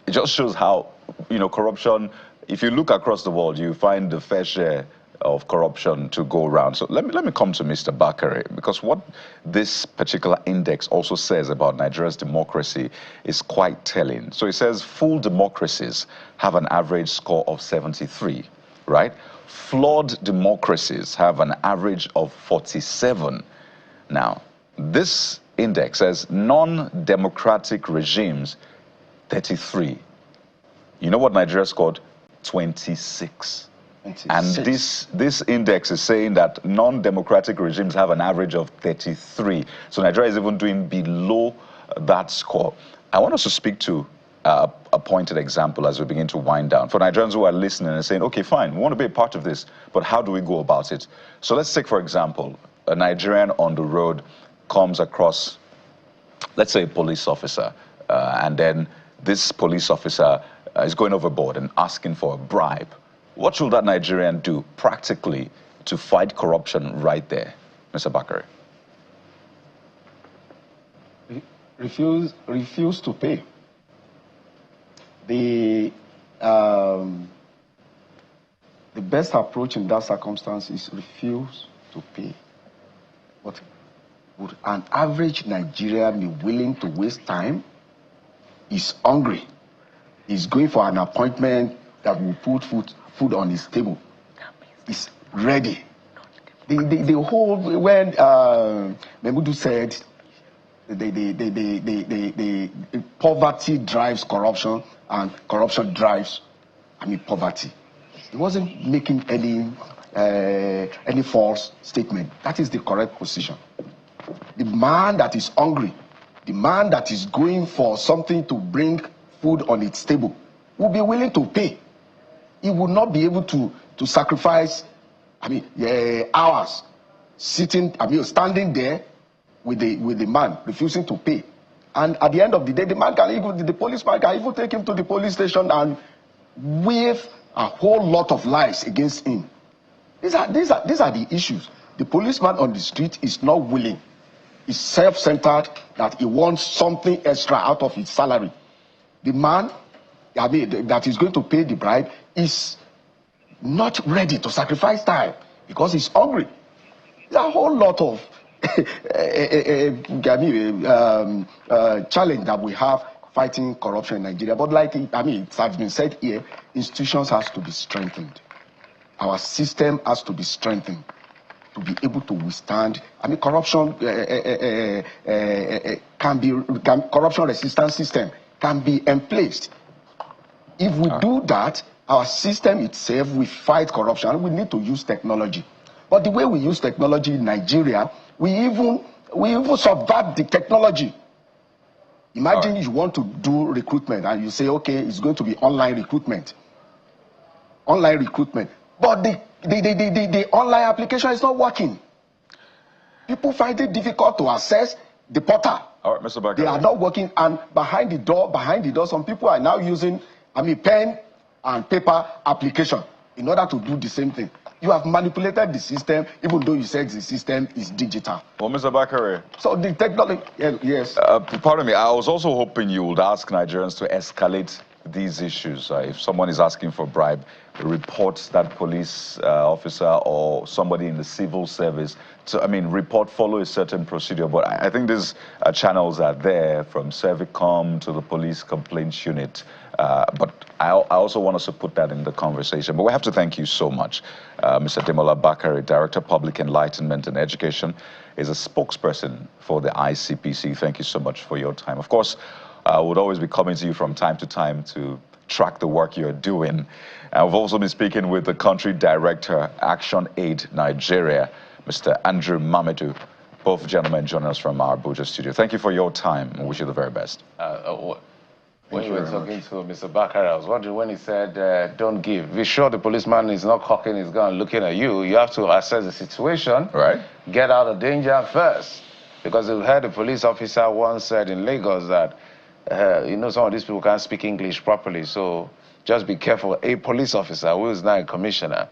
S1: it just shows how, you know, corruption, if you look across the world, you find the fair share of corruption to go around. So let me come to Mr. Bakare, because what this particular index also says about Nigeria's democracy is quite telling. So it says full democracies have an average score of 73, right? Flawed democracies have an average of 47. Now, this index says non-democratic regimes, 33. You know what Nigeria scored? 26. 26. And this index is saying that non-democratic regimes have an average of 33. So Nigeria is even doing below that score. I want us to speak to a pointed example as we begin to wind down. For Nigerians who are listening and saying, okay, fine, we want to be a part of this, but how do we go about it? So let's take, for example, a Nigerian on the road comes across, let's say, a police officer, and then this police officer is going overboard and asking for a bribe. What should that Nigerian do practically to fight corruption right there, Mr. Bakare?
S4: Refuse to pay. The best approach in that circumstance is refuse to pay. But would an average Nigerian be willing to waste time? He's hungry. He's going for an appointment that will put food on his table. He's ready. The whole, when Memudu said the poverty drives corruption and corruption drives, poverty. He wasn't making any false statement. That is the correct position. The man that is hungry, the man that is going for something to bring food on its table, will be willing to pay. He will not be able to sacrifice, hours sitting, standing there with the man refusing to pay. And at the end of the day, the policeman can even take him to the police station and wave a whole lot of lies against him. These are the issues. The policeman on the street is not willing. He's self-centered, that he wants something extra out of his salary. The man that is going to pay the bribe is not ready to sacrifice time because he's hungry. There's a whole lot of challenge that we have fighting corruption in Nigeria. But it has been said here, institutions has to be strengthened. Our system has to be strengthened to be able to withstand. Corruption corruption resistance system can be emplaced. If we do that, our system itself will fight corruption. We need to use technology. But the way we use technology in Nigeria, we even subvert the technology. Imagine you want to do recruitment and you say, okay, it's going to be online recruitment. Online recruitment. But the online application is not working. People find it difficult to access the portal.
S1: All right, Mr. Bakare.
S4: They are not working, and behind the door, some people are now using, pen and paper application in order to do the same thing. You have manipulated the system, even though you said the system is digital.
S1: Well, Mr. Bakare.
S4: So the technology, yes.
S1: Pardon me, I was also hoping you would ask Nigerians to escalate these issues. If someone is asking for a bribe, report that police officer or somebody in the civil service. Report, follow a certain procedure. But I think these channels are there, from Servicom to the police complaints unit. But I also want us to put that in the conversation. But we have to thank you so much. Mr. Demola Bakare, Director of Public Enlightenment and Education, is a spokesperson for the ICPC. Thank you so much for your time. Of course, I would always be coming to you from time to time to track the work you're doing. I've also been speaking with the Country Director, Action Aid Nigeria, Mr. Andrew Mamedu. Both gentlemen joining us from our Abuja studio. Thank you for your time, and wish you the very best.
S3: When you were talking to Mr. Bakare, I was wondering when he said, don't give. Be sure the policeman is not cocking his gun looking at you. You have to assess the situation.
S1: Right.
S3: Get out of danger first. Because we've heard a police officer once said in Lagos that, some of these people can't speak English properly, so just be careful. A police officer who is now a commissioner,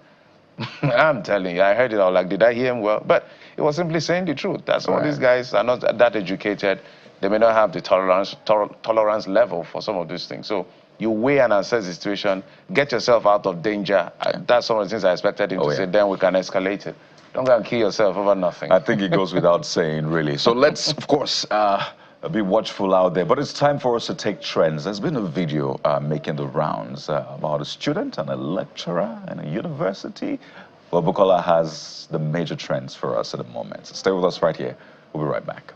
S3: I'm telling you, I heard it all, did I hear him well? But he was simply saying the truth. That some of these guys are not that educated. They may not have the tolerance level for some of these things. So you weigh and assess the situation, get yourself out of danger. That's some of the things I expected him to say, then we can escalate it. Don't go and kill yourself over nothing.
S1: I think it goes without saying, really. So let's, of course, be watchful out there. But it's time for us to take trends. There's been a video making the rounds about a student and a lecturer in a university. Well, Bukola has the major trends for us at the moment. So stay with us right here. We'll be right back.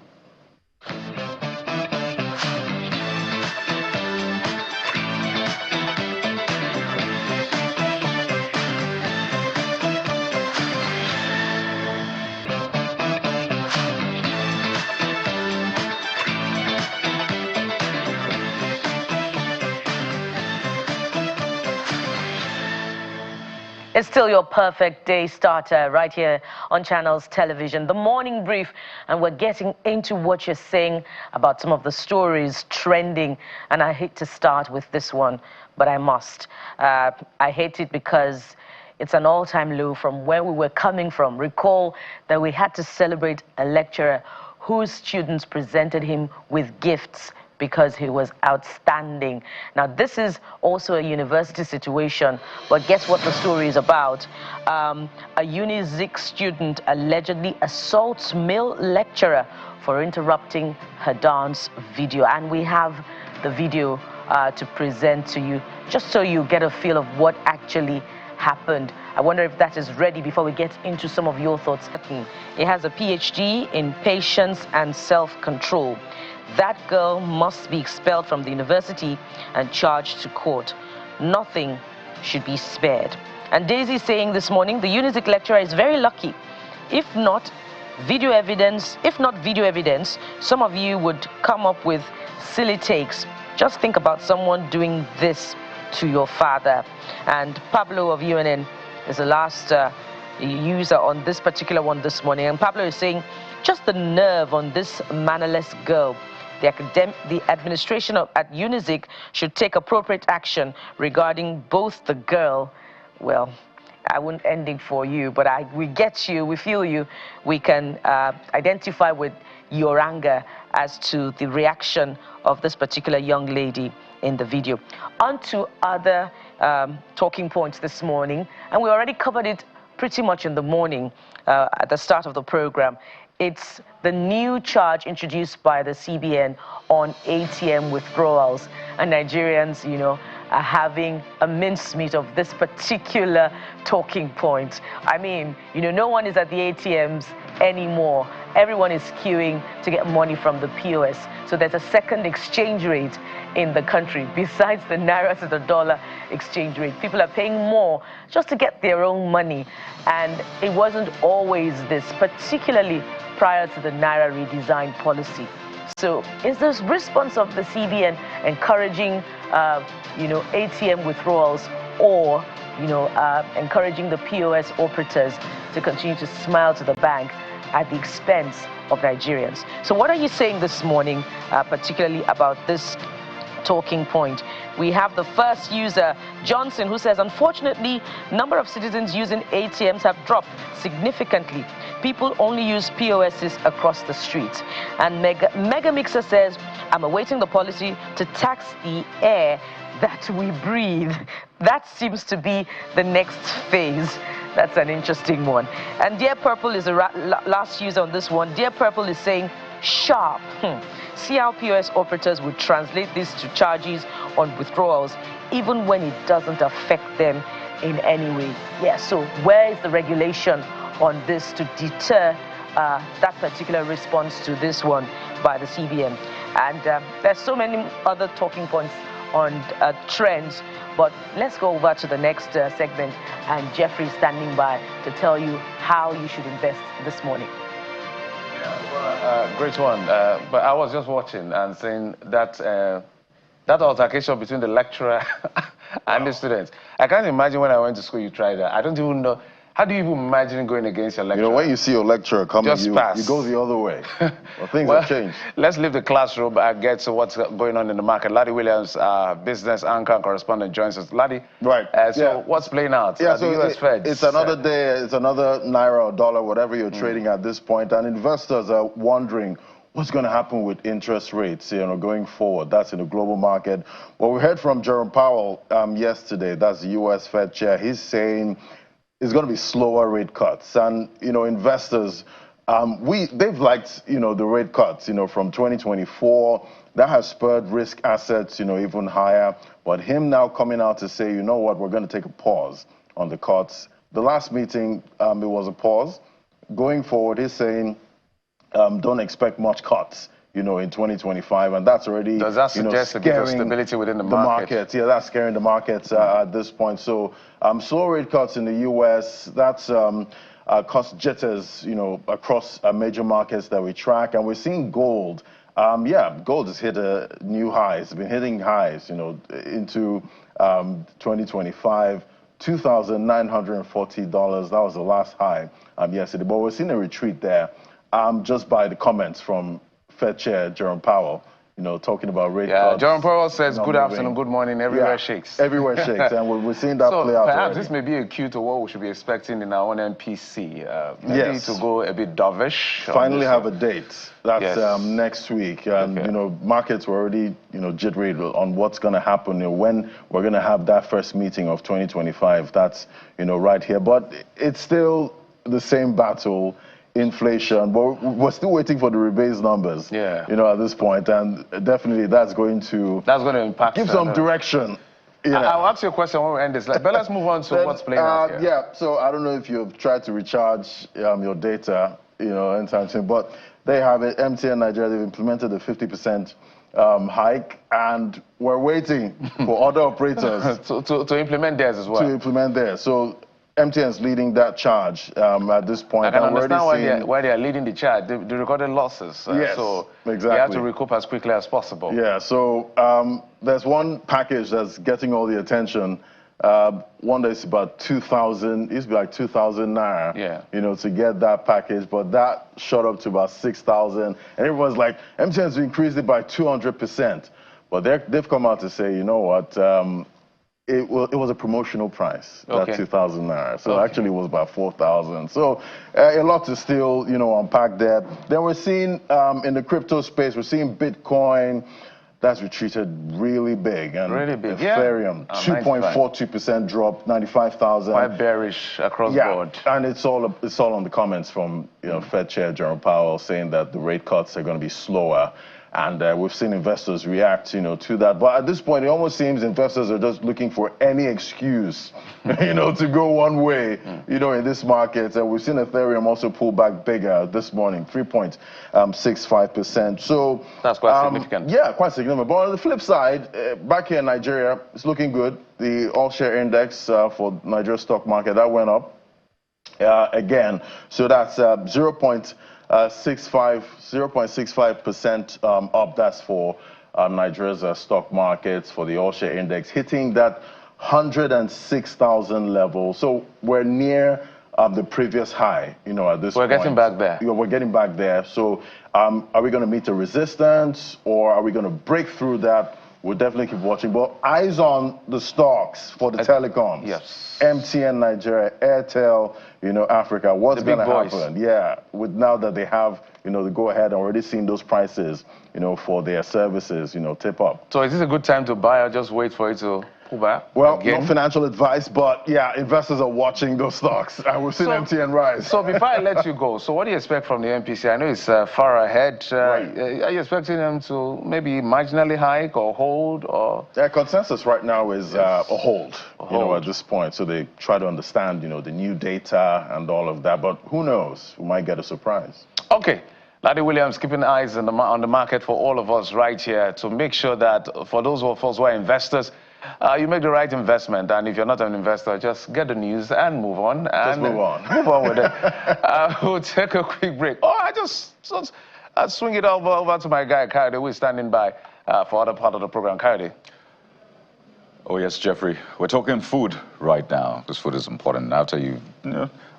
S2: It's still your perfect day starter right here on Channels Television, the morning brief, and we're getting into what you're saying about some of the stories trending. And I hate to start with this one, but I must. I hate it because it's an all-time low from where we were coming from. Recall that we had to celebrate a lecturer whose students presented him with gifts because he was outstanding. Now, this is also a university situation, but guess what the story is about? A Unizik student allegedly assaults male lecturer for interrupting her dance video. And we have the video to present to you, just so you get a feel of what actually happened. I wonder if that is ready before we get into some of your thoughts. It has a PhD in patience and self-control. That girl must be expelled from the university and charged to court. Nothing should be spared. And Daisy saying this morning, the Unizik lecturer is very lucky. If not video evidence, some of you would come up with silly takes. Just think about someone doing this to your father. And Pablo of UNN is the last user on this particular one this morning. And Pablo is saying, just the nerve on this mannerless girl. The administration at Unizik should take appropriate action regarding both the girl. Well, I wouldn't ending for you, but we get you, we feel you. We can identify with your anger as to the reaction of this particular young lady in the video. On to other talking points this morning, and we already covered it pretty much in the morning at the start of the program. It's the new charge introduced by the CBN on ATM withdrawals, and Nigerians, you know, are having a mincemeat of this particular talking point. I mean, you know, no one is at the ATMs anymore. Everyone is queuing to get money from the POS. So there's a second exchange rate in the country besides the naira to the dollar exchange rate. People are paying more just to get their own money. And it wasn't always this, particularly prior to the naira redesign policy. So is this response of the CBN encouraging, you know, ATM withdrawals, or, you know, encouraging the POS operators to continue to smile to the bank at the expense of Nigerians? So what are you saying this morning, particularly about this talking point? We have the first user, Johnson, who says, unfortunately, number of citizens using ATMs have dropped significantly. People only use POSs across the streets. And Mega Mixer says, I'm awaiting the policy to tax the air that we breathe. That seems to be the next phase. That's an interesting one. And Dear Purple is the last user on this one. Dear Purple is saying, sharp. See how POS operators would translate this to charges on withdrawals, even when it doesn't affect them in any way. Yeah, so where is the regulation on this to deter that particular response to this one by the CBN? And there's so many other talking points on trends, but let's go over to the next segment, and Jeffrey is standing by to tell you how you should invest this morning.
S3: Great one. But I was just watching and saying that that altercation between the lecturer and the students. I can't imagine when I went to school you tried that. I don't even know. How do you even imagine going against your lecturer?
S6: You know, when you see your lecturer coming, you go the other way. Well, things have changed.
S3: Let's leave the classroom and get to what's going on in the market. Laddie Williams, business anchor and correspondent, joins us. Laddie,
S6: right.
S3: So what's playing out?
S6: Yeah, so
S3: the US Fed.
S6: It's another day, it's another naira or dollar, whatever you're trading at this point, and investors are wondering what's going to happen with interest rates, you know, going forward. That's in the global market. Well, we heard from Jerome Powell yesterday. That's the US Fed chair. He's saying it's going to be slower rate cuts, and you know, investors, they've liked, you know, the rate cuts, you know, from 2024. That has spurred risk assets, you know, even higher. But him now coming out to say, you know what, we're going to take a pause on the cuts. The last meeting, it was a pause. Going forward, he's saying, don't expect much cuts, you know, in 2025, and that's already,
S3: does that suggest a bit of stability within the market?
S6: Yeah, that's scaring the markets at this point. So slow rate cuts in the U.S., that's caused jitters, you know, across major markets that we track, and we're seeing gold. Gold has hit a new high. It's been hitting highs, you know, into 2025. $2,940. That was the last high yesterday. But we're seeing a retreat there just by the comments from Fed Chair Jerome Powell. talking about rate
S3: Yeah,
S6: cuts.
S3: Jerome Powell says,
S6: not
S3: good
S6: moving.
S3: afternoon, good morning, everywhere shakes.
S6: Everywhere shakes, and we're seeing that play out
S3: perhaps
S6: already.
S3: this may be a cue to what we should be expecting in our own MPC. Maybe to go a bit dovish.
S6: Finally have a date. That's
S3: Yes.
S6: Next week. And,
S3: Okay.
S6: Markets were already, jittery on what's going to happen, when we're going to have that first meeting of 2025. That's, right here. But it's still the same battle. Inflation, but we're still waiting for the rebase numbers.
S3: Yeah.
S6: At this point, and definitely that's going to
S3: impact.
S6: give some direction.
S3: I'll ask you a question when we end this. But let's move on to what's playing out here.
S6: Yeah. So I don't know if you've tried to recharge your data, anytime soon, but they have it. MTN Nigeria, they've implemented a 50% hike, and we're waiting for other operators
S3: to implement theirs as well.
S6: To implement theirs. So MTN is leading that charge at this point.
S3: I can understand why they are leading the charge. They recorded losses.
S6: Yes,
S3: so
S6: exactly.
S3: They have to recoup as quickly as possible.
S6: Yeah, so there's one package that's getting all the attention. One that's about 2,000, it used to be like 2,000 naira, to get that package, but that shot up to about 6,000. And everyone's like, MTN's increased it by 200%. But they've come out to say, you know what, it was a promotional price, that 2,000 naira. So actually it was about 4,000. So a lot to still, unpack there. Then we're seeing in the crypto space, we're seeing Bitcoin, that's retreated really big. And
S3: really big,
S6: Ethereum, 2.42% drop, 95,000.
S3: Quite bearish across board.
S6: And it's all on the comments from Fed Chair Jerome Powell saying that the rate cuts are going to be slower. And we've seen investors react, to that. But at this point, it almost seems investors are just looking for any excuse, to go one way, in this market. And we've seen Ethereum also pull back bigger this morning, 3.65%. So
S3: that's quite significant.
S6: Yeah, quite significant. But on the flip side, back here in Nigeria, it's looking good. The all-share index for Nigeria stock market, that went up again. So that's 0.65% up. That's for Nigeria's stock markets for the all-share index, hitting that 106,000 level. So we're near the previous high, at this point.
S3: We're getting back there.
S6: We're getting back there. So are we going to meet a resistance, or are we going to break through that? We'll definitely keep watching. But eyes on the stocks for the telecoms.
S3: Yes.
S6: MTN Nigeria, Airtel, Africa. What's going to happen? Yeah, now that they have, the go-ahead, already seen those prices, for their services, tip up.
S3: So is this a good time to buy or just wait for it to pull back?
S6: Well, no financial advice, but yeah, investors are watching those stocks. And we've seen MTN rise.
S3: So before I let you go, so what do you expect from the MPC? I know it's far ahead. Are you expecting them to maybe marginally hike or hold? Or?
S6: Yeah, consensus right now is a hold, at this point. So they try to understand, the new data and all of that. But who knows? We might get a surprise.
S3: Okay. Laddie Williams keeping eyes on the market for all of us right here to make sure that for those of us who are investors, you make the right investment. And if you're not an investor, just get the news and move on.
S6: Just move on.
S3: Move on with it. We'll take a quick break. I'll swing it over to my guy, Coyote, who is standing by for other part of the program. Coyote.
S1: Oh, yes, Jeffrey. We're talking food right now, because food is important. After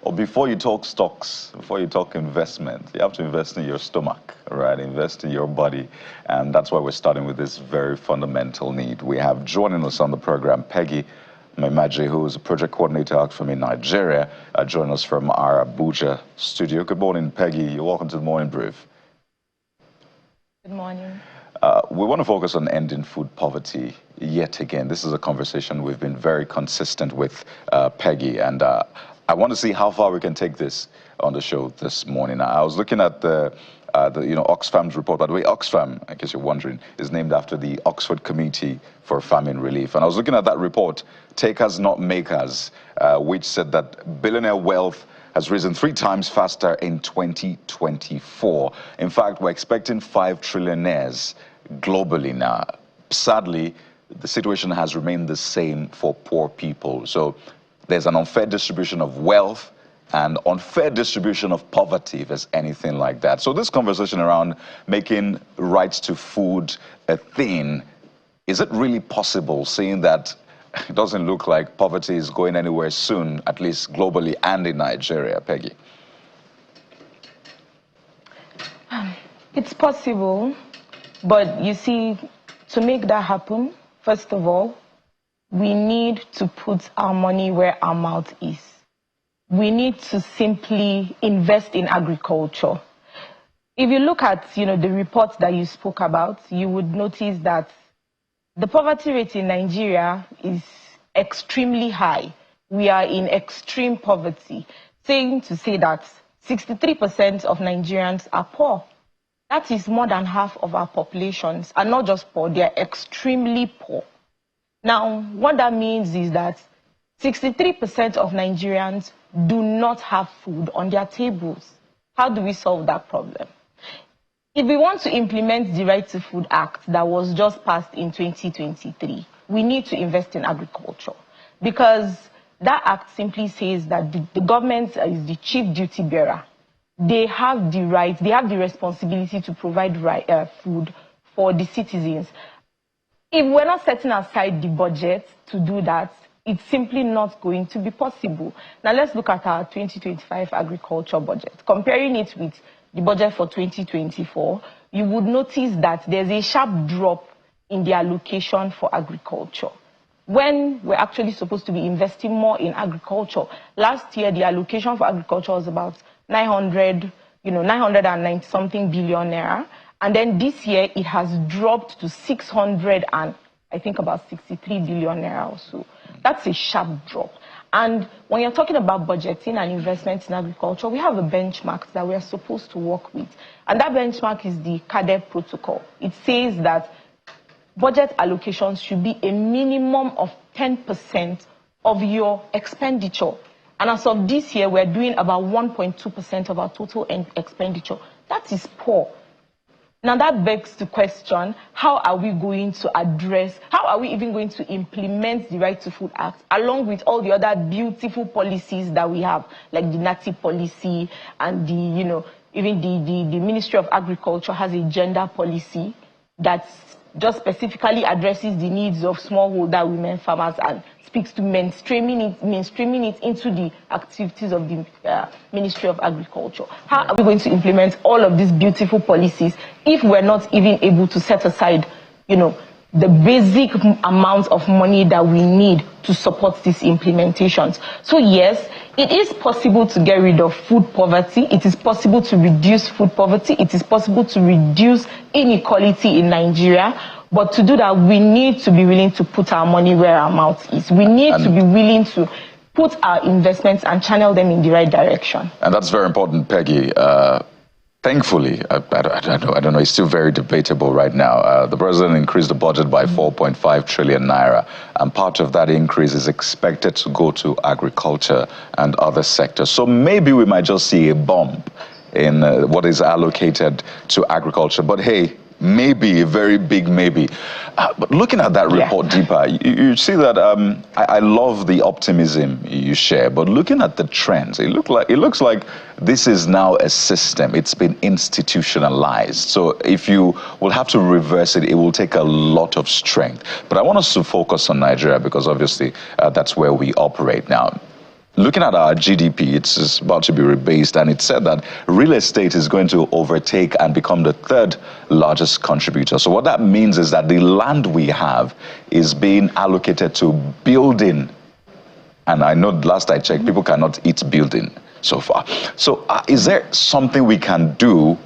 S1: or before you talk stocks, before you talk investment, you have to invest in your stomach, right? Invest in your body. And that's why we're starting with this very fundamental need. We have joining us on the program, Peggy Maimaji, who is a project coordinator from in Nigeria, joining us from our Abuja studio. Good morning, Peggy. You're welcome to the Morning Brief.
S7: Good morning.
S1: We want to focus on ending food poverty yet again. This is a conversation we've been very consistent with, Peggy, and I want to see how far we can take this on the show this morning. I was looking at the Oxfam's report. By the way, Oxfam, in case you're wondering, is named after the Oxford Committee for Famine Relief. And I was looking at that report, Takers Not Makers, which said that billionaire wealth has risen 3 times faster in 2024. In fact, we're expecting 5 trillionaires globally now. Sadly, the situation has remained the same for poor people. So there's an unfair distribution of wealth and unfair distribution of poverty, if there's anything like that. So this conversation around making rights to food a thing, is it really possible, seeing that it doesn't look like poverty is going anywhere soon, at least globally and in Nigeria, Peggy?
S7: It's possible, But you see, to make that happen, first of all, we need to put our money where our mouth is. We need to simply invest in agriculture. If you look at, the reports that you spoke about, you would notice that the poverty rate in Nigeria is extremely high. We are in extreme poverty, saying to say that 63% of Nigerians are poor. That is more than half of our populations are not just poor, they are extremely poor. Now, what that means is that 63% of Nigerians do not have food on their tables. How do we solve that problem? If we want to implement the Right to Food Act that was just passed in 2023, we need to invest in agriculture, because that act simply says that the government is the chief duty bearer. They have the right, they have the responsibility to provide food for the citizens. If we're not setting aside the budget to do that, it's simply not going to be possible. Now let's look at our 2025 agriculture budget. Comparing it with the budget for 2024, you would notice that there's a sharp drop in the allocation for agriculture, when we're actually supposed to be investing more in agriculture. Last year, the allocation for agriculture was about 990 something billion naira. And then this year, it has dropped to 600 and I think about 63 billion naira or so. That's a sharp drop. And when you're talking about budgeting and investment in agriculture, we have a benchmark that we are supposed to work with. And that benchmark is the CADEP protocol. It says that budget allocations should be a minimum of 10% of your expenditure. And as of this year, we're doing about 1.2% of our total expenditure. That is poor. Now that begs the question, how are we going to address, how are we even going to implement the Right to Food Act along with all the other beautiful policies that we have, like the NATI policy and even the Ministry of Agriculture has a gender policy that just specifically addresses the needs of smallholder women farmers and speaks to mainstreaming it into the activities of the Ministry of Agriculture. How are we going to implement all of these beautiful policies if we're not even able to set aside, the basic amount of money that we need to support these implementations? So yes, it is possible to get rid of food poverty. It is possible to reduce food poverty. It is possible to reduce inequality in Nigeria. But to do that, we need to be willing to put our money where our mouth is. We need to be willing to put our investments and channel them in the right direction. And
S1: that's very important, Peggy. Thankfully, I don't know, it's still very debatable right now. The president increased the budget by 4.5 trillion naira, and part of that increase is expected to go to agriculture and other sectors. So maybe we might just see a bump in what is allocated to agriculture. But hey, maybe, a very big maybe. But looking at that report deeper, you see that I love the optimism you share, but looking at the trends, it looks like this is now a system. It's been institutionalized. So if you will have to reverse it, it will take a lot of strength. But I want us to focus on Nigeria because obviously that's where we operate now. Looking at our GDP, it's about to be rebased, and it said that real estate is going to overtake and become the third largest contributor. So what that means is that the land we have is being allocated to building. And I know last I checked, people cannot eat building so far. So is there something we can do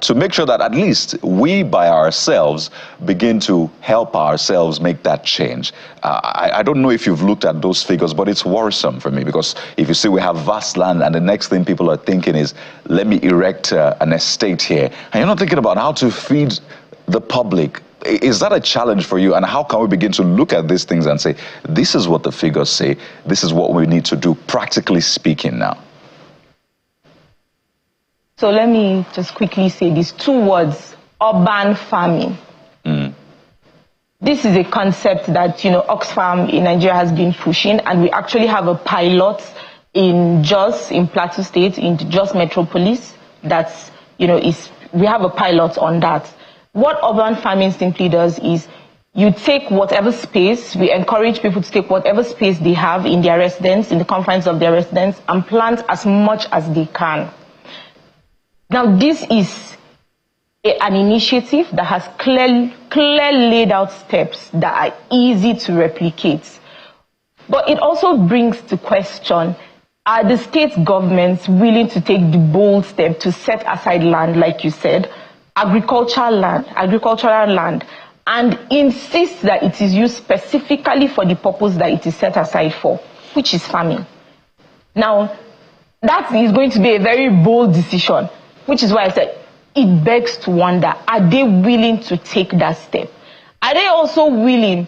S1: to make sure that at least we by ourselves begin to help ourselves make that change? I don't know if you've looked at those figures, but it's worrisome for me because if you see we have vast land and the next thing people are thinking is, let me erect an estate here. And you're not thinking about how to feed the public. Is that a challenge for you? And how can we begin to look at these things and say, this is what the figures say, this is what we need to do, practically speaking now?
S7: So let me just quickly say these two words, urban farming. This is a concept that, Oxfam in Nigeria has been pushing, and we actually have a pilot in Jos, in Plateau State, in the Jos Metropolis, that's, we have a pilot on that. What urban farming simply does is you take whatever space, we encourage people to take whatever space they have in their residence, in the confines of their residence, and plant as much as they can. Now, this is an initiative that has clearly laid out steps that are easy to replicate. But it also brings to question, are the state governments willing to take the bold step to set aside land, like you said, agricultural land, and insist that it is used specifically for the purpose that it is set aside for, which is farming? Now, that is going to be a very bold decision, which is why I said it begs to wonder, are they willing to take that step? Are they also willing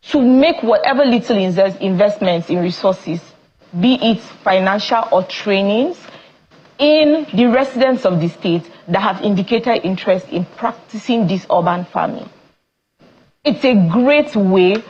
S7: to make whatever little investments in resources, be it financial or trainings, in the residents of the state that have indicated interest in practicing this urban farming? It's a great way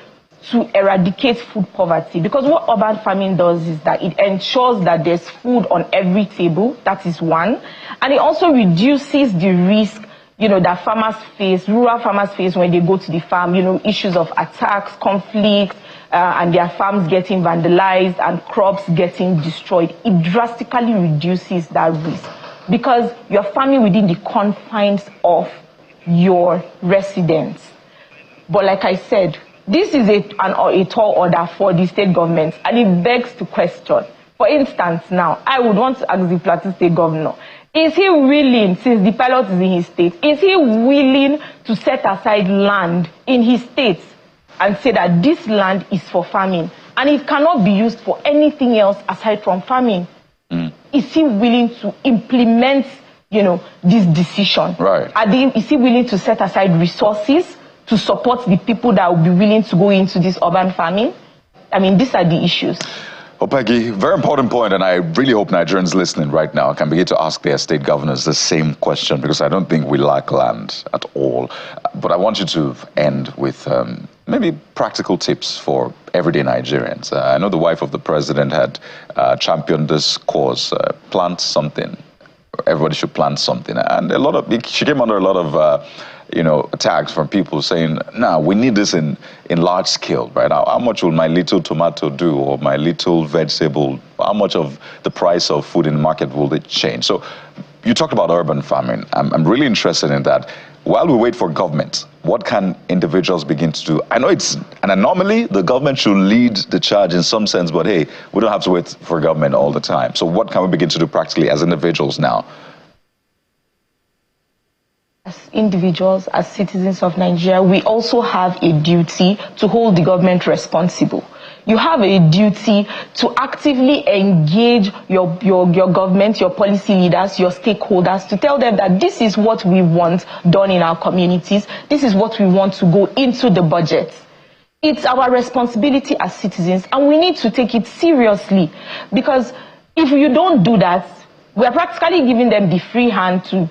S7: to eradicate food poverty, because what urban farming does is that it ensures that there's food on every table. That is one. And it also reduces the risk, that farmers face, rural farmers face when they go to the farm, issues of attacks, conflicts, and their farms getting vandalized and crops getting destroyed. It drastically reduces that risk because you're farming within the confines of your residents. But like I said, this is a tall order for the state government, and it begs to question. For instance, now, I would want to ask the Plateau State Governor, is he willing, since the pilot is in his state, is he willing to set aside land in his state and say that this land is for farming and it cannot be used for anything else aside from farming? Is he willing to implement, this decision?
S1: Right.
S7: Is he willing to set aside resources to support the people that will be willing to go into this urban farming? I mean, these are the issues.
S1: Well, Peggy, very important point, and I really hope Nigerians listening right now can begin to ask their state governors the same question, because I don't think we lack land at all. But I want you to end with maybe practical tips for everyday Nigerians. I know the wife of the president had championed this cause, plant something. Everybody should plant something. And she came under a lot of attacks from people saying, "No, we need this in large scale, right? How much will my little tomato do, or my little vegetable? How much of the price of food in the market will it change?" So you talked about urban farming. I'm really interested in that. While we wait for government, what can individuals begin to do? I know it's an anomaly. The government should lead the charge in some sense, but hey, we don't have to wait for government all the time. So what can we begin to do practically as individuals now?
S7: As individuals, as citizens of Nigeria, we also have a duty to hold the government responsible. You have a duty to actively engage your government, your policy leaders, your stakeholders, to tell them that this is what we want done in our communities. This is what we want to go into the budget. It's our responsibility as citizens, and we need to take it seriously, because if you don't do that, we are practically giving them the free hand to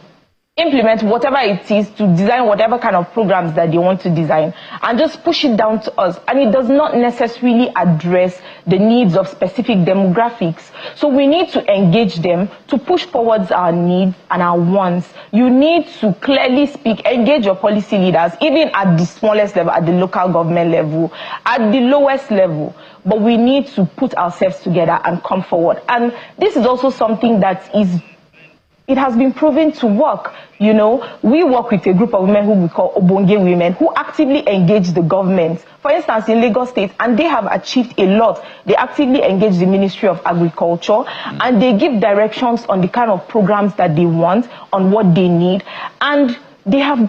S7: implement whatever it is, to design whatever kind of programs that they want to design, and just push it down to us. And it does not necessarily address the needs of specific demographics. So we need to engage them to push forwards our needs and our wants. You need to clearly speak, engage your policy leaders, even at the smallest level, at the local government level, at the lowest level. But we need to put ourselves together and come forward. And this is also something that it has been proven to work. We work with a group of women who we call Obonge women, who actively engage the government. For instance, in Lagos State, and they have achieved a lot. They actively engage the Ministry of Agriculture, and they give directions on the kind of programs that they want, on what they need, and they have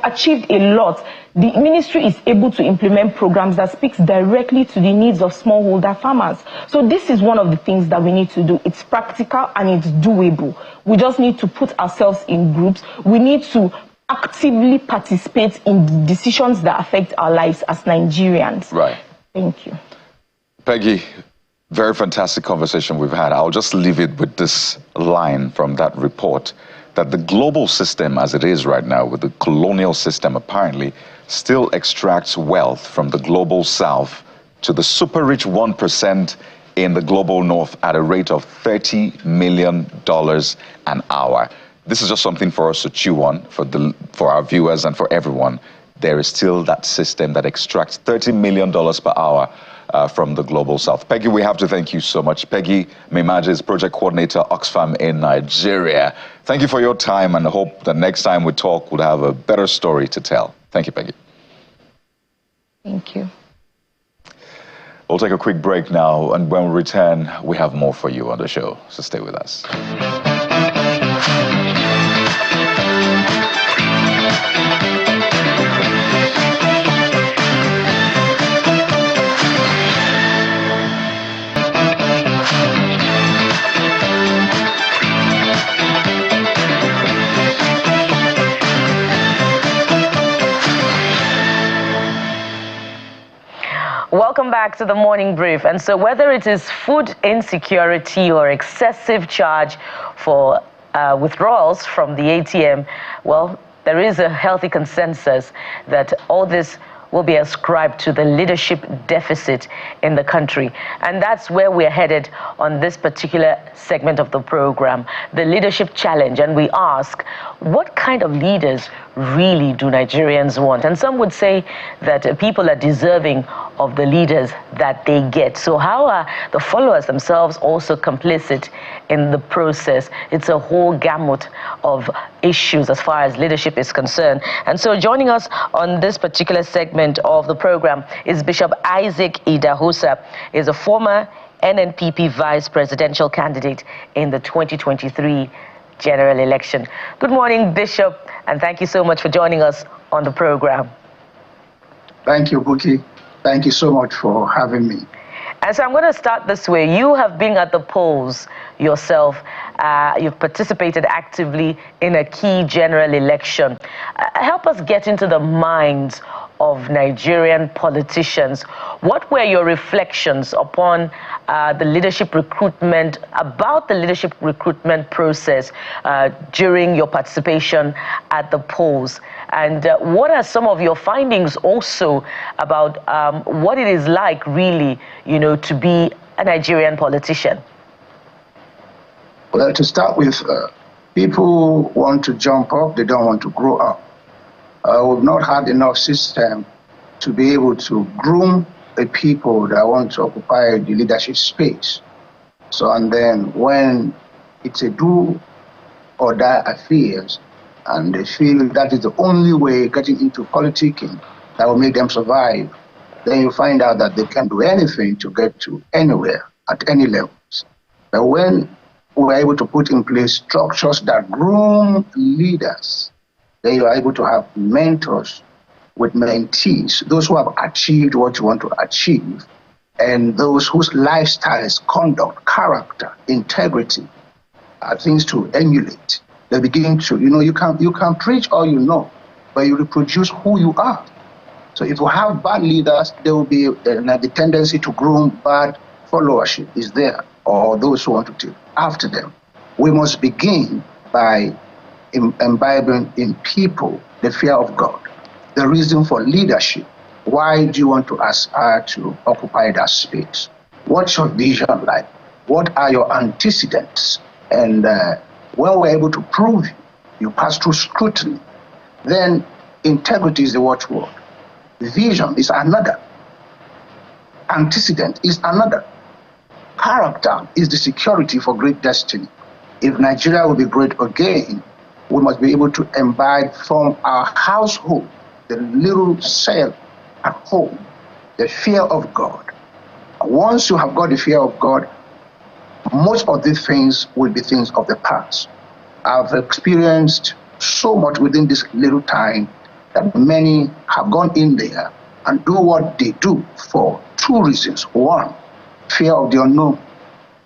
S7: achieved a lot. The ministry is able to implement programs that speaks directly to the needs of smallholder farmers. So this is one of the things that we need to do. It's practical and it's doable. We just need to put ourselves in groups. We need to actively participate in decisions that affect our lives as Nigerians.
S1: Right.
S7: Thank you.
S1: Peggy, very fantastic conversation we've had. I'll just leave it with this line from that report, that the global system as it is right now, with the colonial system apparently, still extracts wealth from the global south to the super rich 1% in the global north at a rate of $30 million an hour. This is just something for us to chew on, for our viewers and for everyone. There is still that system that extracts $30 million per hour from the Global South. Peggy, we have to thank you so much. Peggy Mimaje is Project Coordinator, Oxfam in Nigeria. Thank you for your time, and I hope the next time we talk, we'll have a better story to tell. Thank you, Peggy.
S7: Thank you.
S1: We'll take a quick break now, and when we return, we have more for you on the show, so stay with us.
S2: Welcome back to the Morning Brief. And so whether it is food insecurity or excessive charge for withdrawals from the ATM, well, there is a healthy consensus that all this will be ascribed to the leadership deficit in the country. And that's where we're headed on this particular segment of the program, the leadership challenge. And we ask, what kind of leaders really do Nigerians want? And some would say that people are deserving of the leaders that they get. So how are the followers themselves also complicit in the process? It's a whole gamut of issues as far as leadership is concerned. And so joining us on this particular segment of the program is Bishop Isaac Idahosa, is a former NNPP vice presidential candidate in the 2023 general election. Good morning, Bishop, and thank you so much for joining us on the program.
S8: Thank you, Buki. Thank you so much for having me.
S2: And so I'm going to start this way. You have been at the polls yourself. You've participated actively in a key general election. Help us get into the minds of Nigerian politicians. What were your reflections upon the leadership recruitment, about the leadership recruitment process during your participation at the polls? And what are some of your findings also about what it is like really, to be a Nigerian politician?
S8: Well, to start with, people want to jump up, they don't want to grow up. We've not had enough system to be able to groom the people that want to occupy the leadership space. So, and then when it's a do or die affairs, and they feel that is the only way getting into politicking that will make them survive, then you find out that they can do anything to get to anywhere at any levels. But when we're able to put in place structures that groom leaders, then you are able to have mentors with mentees, those who have achieved what you want to achieve, and those whose lifestyles, conduct, character, integrity are things to emulate. They begin to, you can preach all you know, but you reproduce who you are. So if you have bad leaders, there will be the tendency to groom bad followership is there, or those who want to take after them. We must begin by imbibing in people the fear of God, the reason for leadership. Why do you want to aspire to occupy that space? What's your vision like? What are your antecedents? And when we're able to prove you pass through scrutiny, then integrity is the watchword. Vision is another. Antecedent is another. Character is the security for great destiny. If Nigeria will be great again, we must be able to imbibe from our household, the little cell at home, the fear of God. Once you have got the fear of God, most of these things will be things of the past. I've experienced so much within this little time that many have gone in there and do what they do for two reasons. One, fear of the unknown.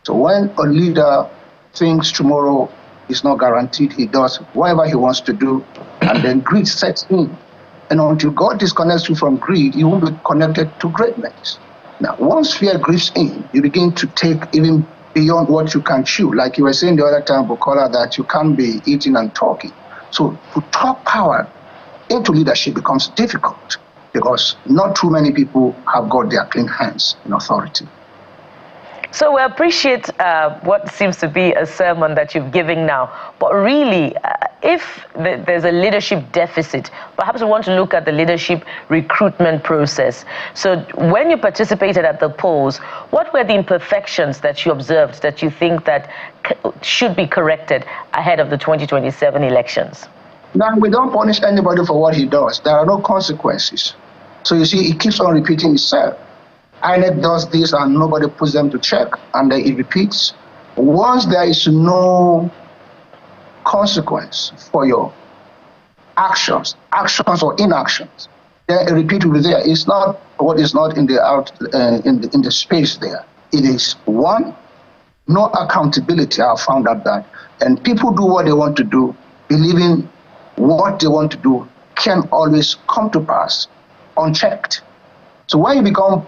S8: So when a leader thinks tomorrow is not guaranteed, he does whatever he wants to do, and then greed sets in. And until God disconnects you from greed, you won't be connected to greatness. Now, once fear grips in, you begin to take even beyond what you can chew. Like you were saying the other time, Bukola, that you can't be eating and talking. So to talk power into leadership becomes difficult because not too many people have got their clean hands in authority.
S2: So we appreciate what seems to be a sermon that you've given now, but really, if there's a leadership deficit, perhaps we want to look at the leadership recruitment process. So when you participated at the polls, what were the imperfections that you observed that you think that should be corrected ahead of the 2027 elections?
S8: Now, we don't punish anybody for what he does. There are no consequences. So you see, it keeps on repeating itself. INEC does this and nobody puts them to check, and then it repeats. Once there is no consequence for your actions or inactions, then a repeat will be there. It's not what is not in the in the space there. It is one, no accountability. I found out that, and people do what they want to do, believing what they want to do can always come to pass unchecked. So when you become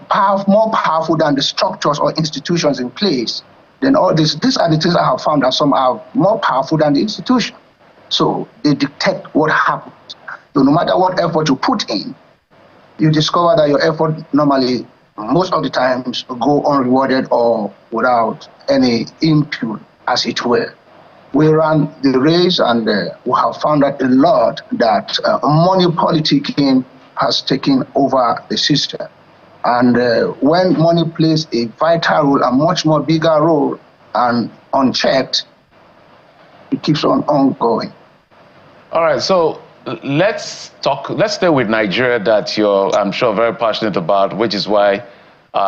S8: more powerful than the structures or institutions in place, then all these are the things I have found, that some are more powerful than the institution. So they dictate what happens. So no matter what effort you put in, you discover that your effort normally, most of the times, go unrewarded or without any input, as it were. We ran the race, and we have found out a lot that money politicking has taken over the system. And when money plays a vital role, a much more bigger role, and unchecked, it keeps on going.
S3: All right, so let's stay with Nigeria, that you're, I'm sure, very passionate about, which is why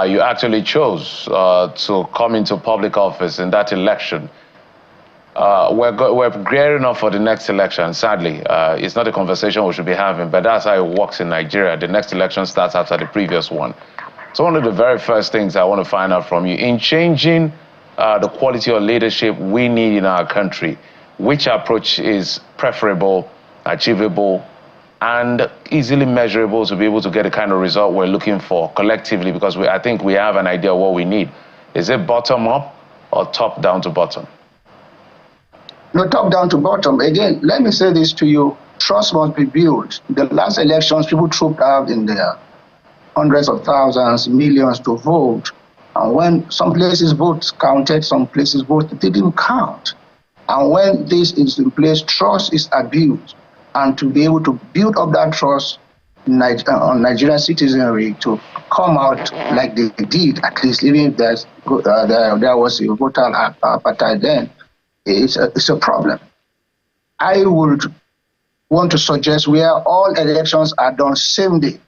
S3: you actually chose to come into public office in that election. We're gearing up for the next election. Sadly, it's not a conversation we should be having, but that's how it works in Nigeria. The next election starts after the previous one. So one of the very first things I want to find out from you, in changing the quality of leadership we need in our country, which approach is preferable, achievable, and easily measurable to be able to get the kind of result we're looking for collectively? Because I think we have an idea of what we need. Is it bottom up or top down to bottom?
S8: No, top down to bottom. Again, let me say this to you. Trust must be built. The last elections, people trooped out in there, hundreds of thousands, millions to vote. And when some places votes counted, some places votes didn't count. And when this is in place, trust is abused. And to be able to build up that trust on Nigerian citizenry to come out like they did, at least even if there was a voter apartheid then, it's a problem. I would want to suggest where all elections are done same day.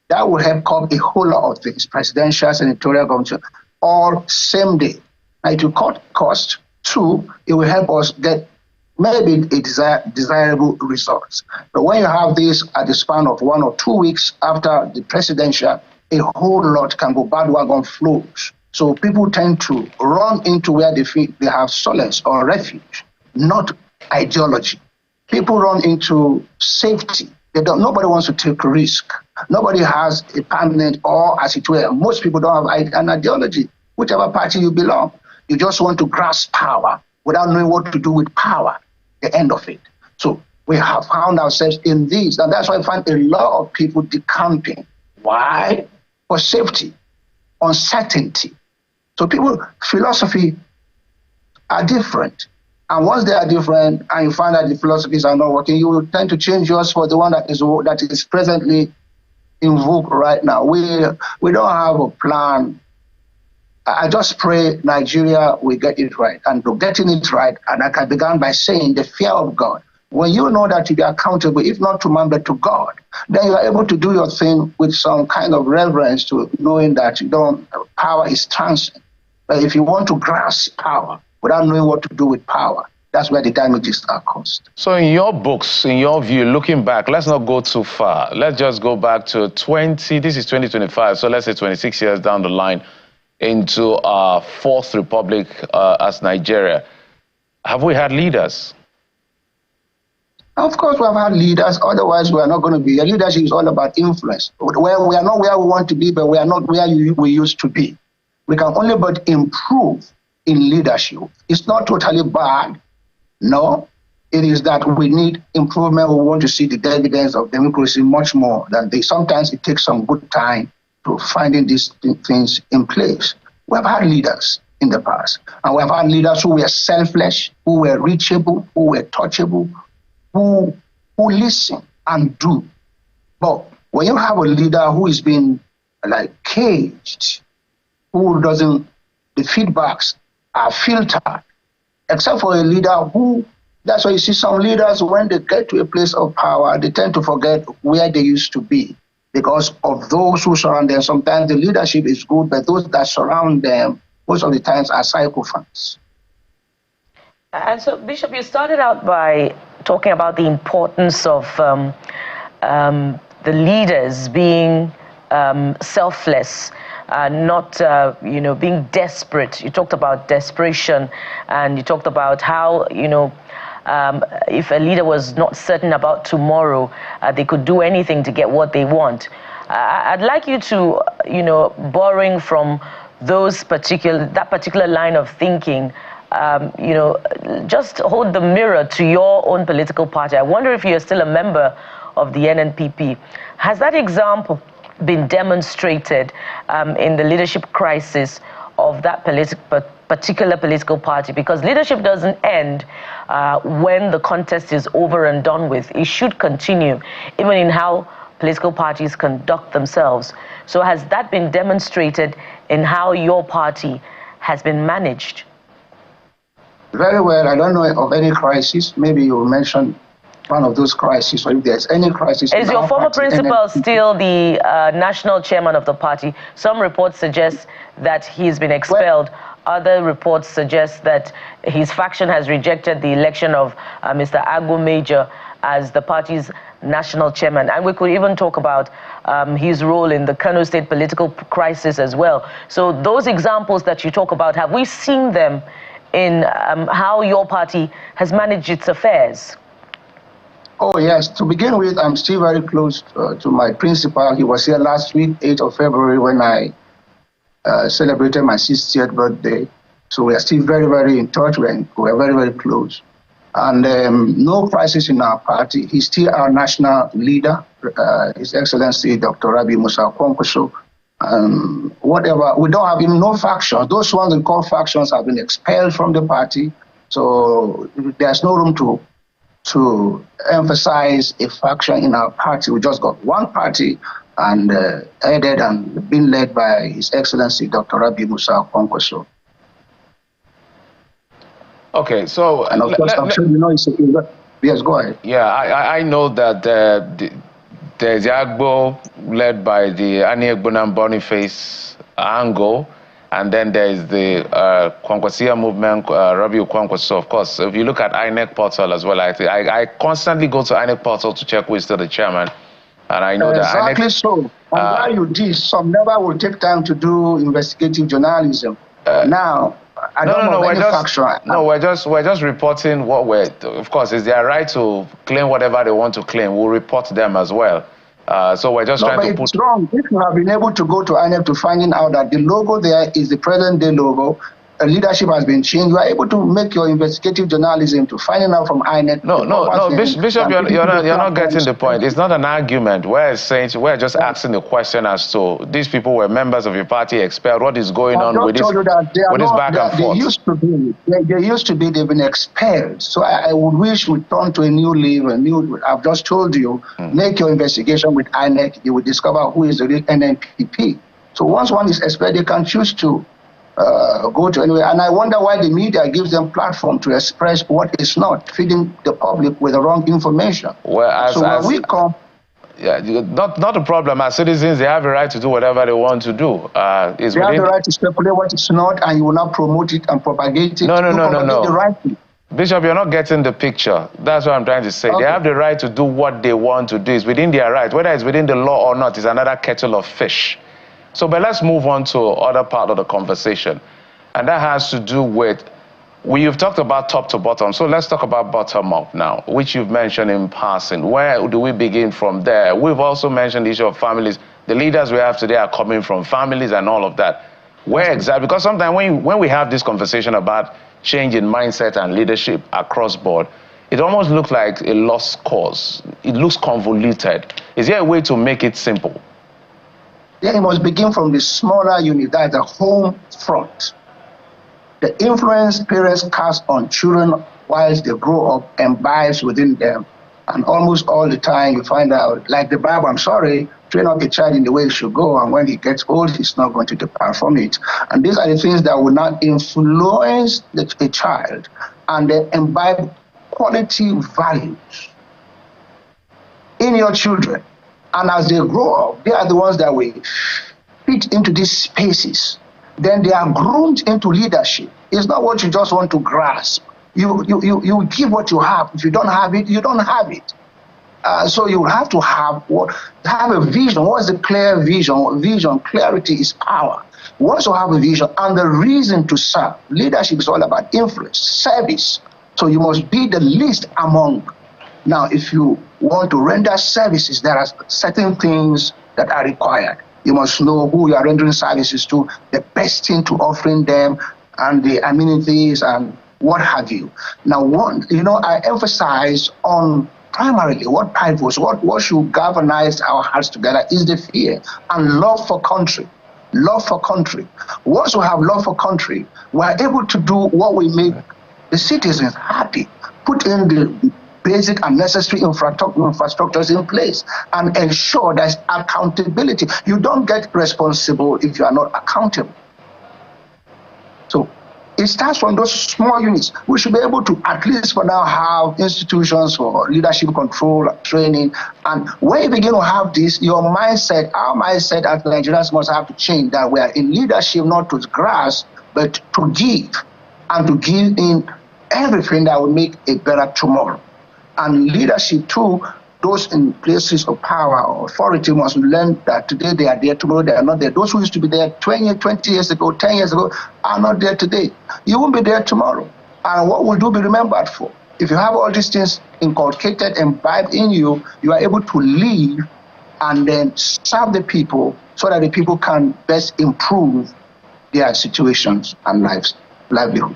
S8: That will help curb a whole lot of things, presidential, senatorial, government, all same day. And it will cut cost. Two, it will help us get maybe a desirable results. But when you have this at the span of 1 or 2 weeks after the presidential, a whole lot can go bandwagon flows. So people tend to run into where they feel they have solace or refuge, not ideology. People run into safety. Nobody wants to take a risk. Nobody has a permanent, or as it were, most people don't have an ideology, whichever party you belong. You just want to grasp power without knowing what to do with power, the end of it. So we have found ourselves in this, and that's why I find a lot of people decamping. Why? For safety, uncertainty. So people, philosophy are different. And once they are different and you find that the philosophies are not working, you will tend to change yours for the one that is presently in vogue right now. We don't have a plan. I just pray Nigeria will get it right. And to getting it right, and I began by saying the fear of God. When you know that you be accountable, if not to man, but to God, then you are able to do your thing with some kind of reverence to knowing that power is transient. But if you want to grasp power without knowing what to do with power, that's where the damages are caused.
S3: So in your books, in your view, looking back, let's not go too far. Let's just go back to this is 2025, so let's say 26 years down the line into our fourth republic as Nigeria. Have we had leaders?
S8: Of course, we have had leaders. Otherwise, we are not going to be. Leadership is all about influence. Where we are not where we want to be, but we are not where we used to be. We can only but improve in leadership. It's not totally bad. No, it is that we need improvement. We want to see the dividends of democracy much more than this. Sometimes it takes some good time to finding these things in place. We have had leaders. in the past. And we have had leaders who were selfless, who were reachable, who were touchable, who listen and do. But when you have a leader who is being like caged, who doesn't, the feedbacks are filtered, except for a leader who, that's why you see some leaders, when they get to a place of power, they tend to forget where they used to be because of those who surround them. Sometimes the leadership is good, but those that surround them, most of the times, are psychophants.
S2: And so, Bishop, you started out by talking about the importance of the leaders being selfless, not being desperate. You talked about desperation, and you talked about how if a leader was not certain about tomorrow, they could do anything to get what they want. I'd like you to, borrowing from that particular line of thinking, just hold the mirror to your own political party. I wonder if you're still a member of the NNPP. Has that example been demonstrated in the leadership crisis of that particular political party? Because leadership doesn't end when the contest is over and done with. It should continue, even in how political parties conduct themselves. So has that been demonstrated in how your party has been managed?
S8: Very well. I don't know of any crisis. Maybe you mentioned one of those crises, or if there's any crisis.
S2: Is your former principal still the national chairman of the party? Some reports suggest that he's been expelled. Other reports suggest that his faction has rejected the election of Mr. Agbo Major as the party's national chairman. And we could even talk about his role in the Kano State political crisis as well. So those examples that you talk about, have we seen them in how your party has managed its affairs?
S8: Oh, yes. To begin with, I'm still very close to my principal. He was here last week, 8th of February, when I celebrated my 60th birthday. So we are still very, very in touch. We are very, very close. And no crisis in our party. He's still our national leader, His Excellency Dr. Rabi Musa Kwankwaso. Whatever, we don't have even no factions. Those ones we call factions have been expelled from the party. So there's no room to emphasize a faction in our party. We just got one party, and headed and being led by His Excellency Dr. Rabi Musa Kwankwaso.
S3: Okay, so
S8: and of course, I'm sure you know it's a, yes, go ahead.
S3: Yeah, I know that there's Agbo led by the Ani Egbonam Boniface Ango, and then there's the Kwankwasia movement, Rabi Kwankwaso. Of course, if you look at INEC portal as well, I constantly go to INEC portal to check who is still the chairman, and I know that
S8: exactly
S3: INEC,
S8: so. And why you did, some never will take time to do investigative journalism. Now.
S3: We're just reporting what of course, it's their right to claim whatever they want to claim. We'll report them as well. So we're just trying to put...
S8: It's wrong. If you have been able to go to INEC to finding out that the logo there is the present day logo, leadership has been changed, you are able to make your investigative journalism to finding out from INEC.
S3: No, Bishop, you're not getting the point. It's not an argument. We're just asking the question as to these people were members of your party expelled. What is going on with this back and forth?
S8: They used to be, they've been expelled. So I would wish we turn to a new level. I've just told you, make your investigation with INEC. You will discover who is the real NNPP. So once one is expelled, they can choose to go to anywhere. And I wonder why the media gives them platform to express what is not, feeding the public with the wrong information.
S3: Well,
S8: when we come...
S3: Yeah, not a problem. As citizens, they have a right to do whatever they want to do.
S8: They have the right to speculate what is not, and you will not promote it and propagate it.
S3: No.
S8: The right to.
S3: Bishop, you're not getting the picture. That's what I'm trying to say. Okay. They have the right to do what they want to do. It's within their right. Whether it's within the law or not is another kettle of fish. So, but let's move on to other part of the conversation. And that has to do with, you've talked about top to bottom. So let's talk about bottom up now, which you've mentioned in passing. Where do we begin from there? We've also mentioned the issue of families. The leaders we have today are coming from families and all of that. Where exactly? Because sometimes when we have this conversation about change in mindset and leadership across board, it almost looks like a lost cause. It looks convoluted. Is there a way to make it simple?
S8: Yeah, it must begin from the smaller unit, that's the home front. The influence parents cast on children whilst they grow up imbibes within them. And almost all the time you find out, like the Bible, I'm sorry, train up a child in the way he should go, and when he gets old, he's not going to depart from it. And these are the things that will not influence a child, and they imbibe quality values in your children. And as they grow up, they are the ones that will fit into these spaces. Then they are groomed into leadership. It's not what you just want to grasp. You give what you have. If you don't have it, you don't have it. So you have to have a vision. What is a clear vision? Vision, clarity is power. Once you have a vision and the reason to serve, leadership is all about influence, service. So you must be the least among. Now, if you want to render services, there are certain things that are required. You must know who you are rendering services to, the best thing to offering them, and the amenities and what have you. Now, I emphasize on primarily what pivots, what should galvanize our hearts together is the fear and love for country. Love for country. Once we have love for country, we are able to do what we make the citizens happy, put in the basic and necessary infrastructures in place, and ensure there's accountability. You don't get responsible if you are not accountable. So it starts from those small units. We should be able to, at least for now, have institutions for leadership control, training. And when you begin to have this, your mindset, our mindset as Nigerians must have to change, that we are in leadership not to grasp, but to give, and to give in everything that will make a better tomorrow. And leadership too, those in places of power or authority must learn that today they are there, tomorrow they are not there. Those who used to be there 20 years ago, 10 years ago, are not there today. You won't be there tomorrow. And what will you be remembered for? If you have all these things inculcated, imbibed in you, you are able to live and then serve the people so that the people can best improve their situations and livelihood.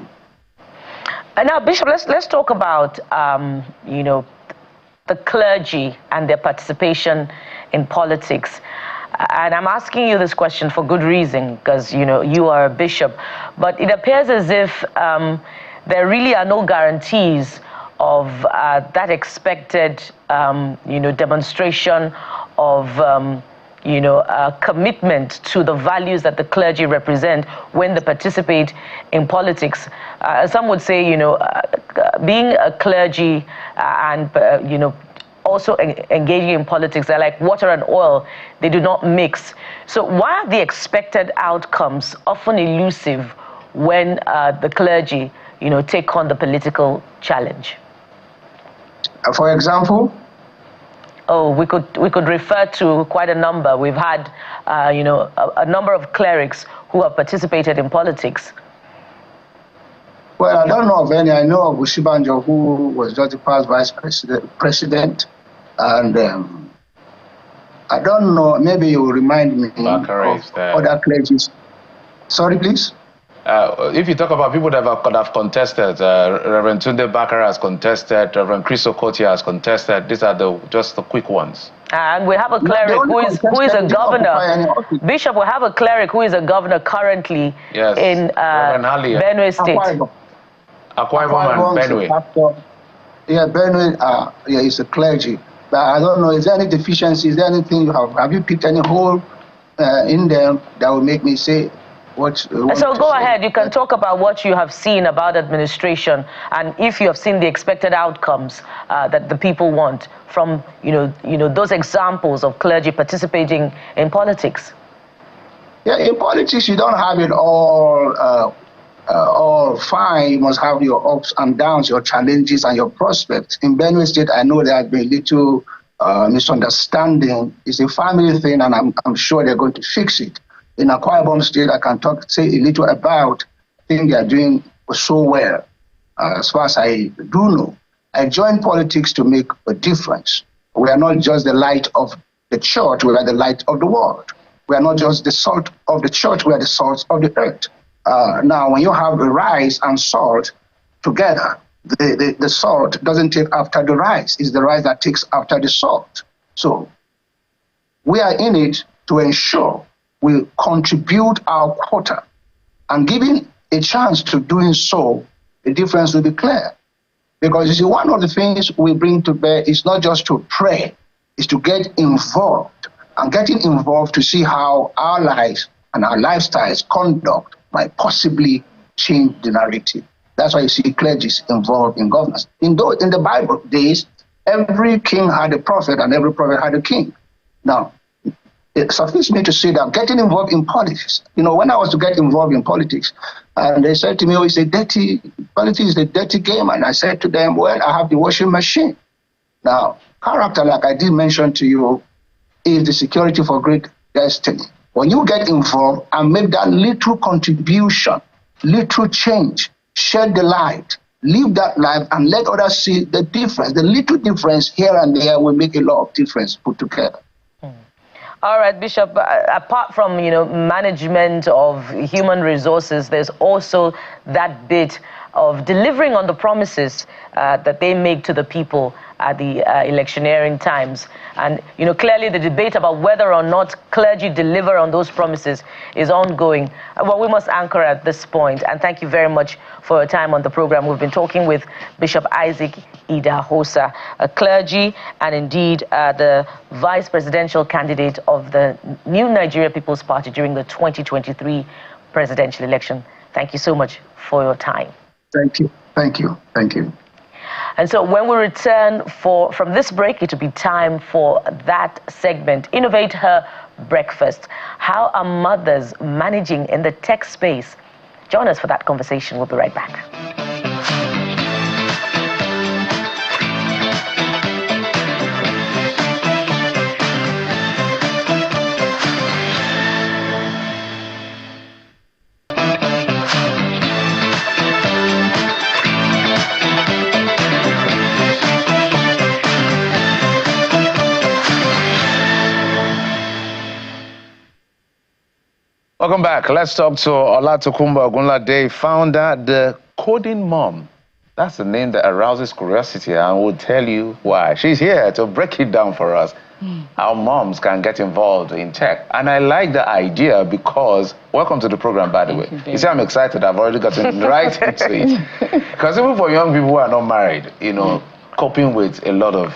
S2: And now, Bishop, let's talk about, the clergy and their participation in politics. And I'm asking you this question for good reason, because, you are a bishop. But it appears as if there really are no guarantees of that expected, demonstration of, commitment to the values that the clergy represent when they participate in politics. Some would say, being a clergy and, also engaging in politics, they're like water and oil. They do not mix. So why are the expected outcomes often elusive when the clergy, take on the political challenge?
S8: For example?
S2: Oh, we could refer to quite a number. We've had, a number of clerics who have participated in politics.
S8: Well, I don't know of any. I know of Ushibanjo, who was just the past vice president, and I don't know. Maybe you will remind me of other clergies. Sorry, please.
S3: If you talk about people that have contested, Reverend Tunde Bakara has contested, Reverend Chris Okotia has contested. These are just the quick ones. And we have a cleric who is a governor.
S2: Bishop, we have a cleric who is a governor currently in Benue State.
S3: Akwa Ibom and Benue.
S8: Yeah, Benue, is a clergy. But I don't know, is there any deficiency? Is there anything you have you picked any hole in them that will make me say,
S2: so go ahead, you can talk about what you have seen about administration and if you have seen the expected outcomes that the people want from those examples of clergy participating in politics.
S8: Yeah, in politics you don't have it all fine. You must have your ups and downs, your challenges and your prospects. In Benue State, I know there has been little misunderstanding. It's a family thing, and I'm sure they're going to fix it. In Akwa Ibom State, I can say a little about. I think they are doing so well. As far as I do know, I joined politics to make a difference. We are not just the light of the church, we are the light of the world. We are not just the salt of the church, we are the salt of the earth. Now, when you have the rice and salt together, the salt doesn't take after the rice. It's the rice that takes after the salt. So we are in it to ensure we contribute our quota. And giving a chance to doing so, the difference will be clear. Because you see, one of the things we bring to bear is not just to pray, is to get involved, and getting involved to see how our lives and our lifestyles, conduct, might possibly change the narrative. That's why you see clergy involved in governance. In the Bible days, every king had a prophet and every prophet had a king. Now, it suffices me to say that getting involved in politics, when I was to get involved in politics, and they said to me, politics is a dirty game. And I said to them, well, I have the washing machine. Now, character, like I did mention to you, is the security for great destiny. When you get involved and make that little contribution, little change, shed the light, live that life and let others see the difference. The little difference here and there will make a lot of difference put together.
S2: All right, Bishop, apart from, management of human resources, there's also that bit of delivering on the promises that they make to the people at the electioneering times. And, clearly the debate about whether or not clergy deliver on those promises is ongoing. Well, we must anchor at this point. And thank you very much for your time on the program. We've been talking with Bishop Isaac Idahosa, a clergy and indeed the vice presidential candidate of the New Nigeria People's Party during the 2023 presidential election. Thank you so much for your time.
S8: Thank you. Thank you. Thank you.
S2: And so when we return from this break, it will be time for that segment, Innovate Her Breakfast. How are mothers managing in the tech space? Join us for that conversation. We'll be right back.
S3: Welcome back. Let's talk to Olatokunbo Ogunlade, founder, the Coding Mom. That's the name that arouses curiosity, and we'll tell you why. She's here to break it down for us, how moms can get involved in tech. And I like the idea because, welcome to the program, by the way. You see, I'm excited. I've already gotten right into it. Because even for young people who are not married, coping with a lot of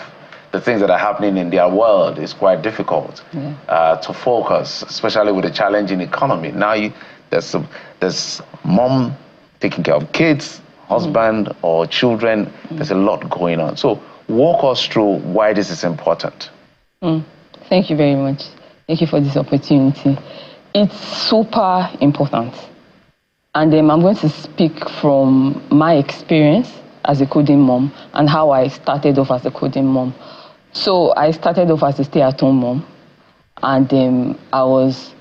S3: the things that are happening in their world is quite difficult to focus, especially with the challenging economy. Now, there's mom taking care of kids, husband or children. There's a lot going on. So walk us through why this is important.
S9: Thank you very much. Thank you for this opportunity. It's super important. And I'm going to speak from my experience as a coding mom and how I started off as a coding mom. So I started off as a stay-at-home mom, and I was,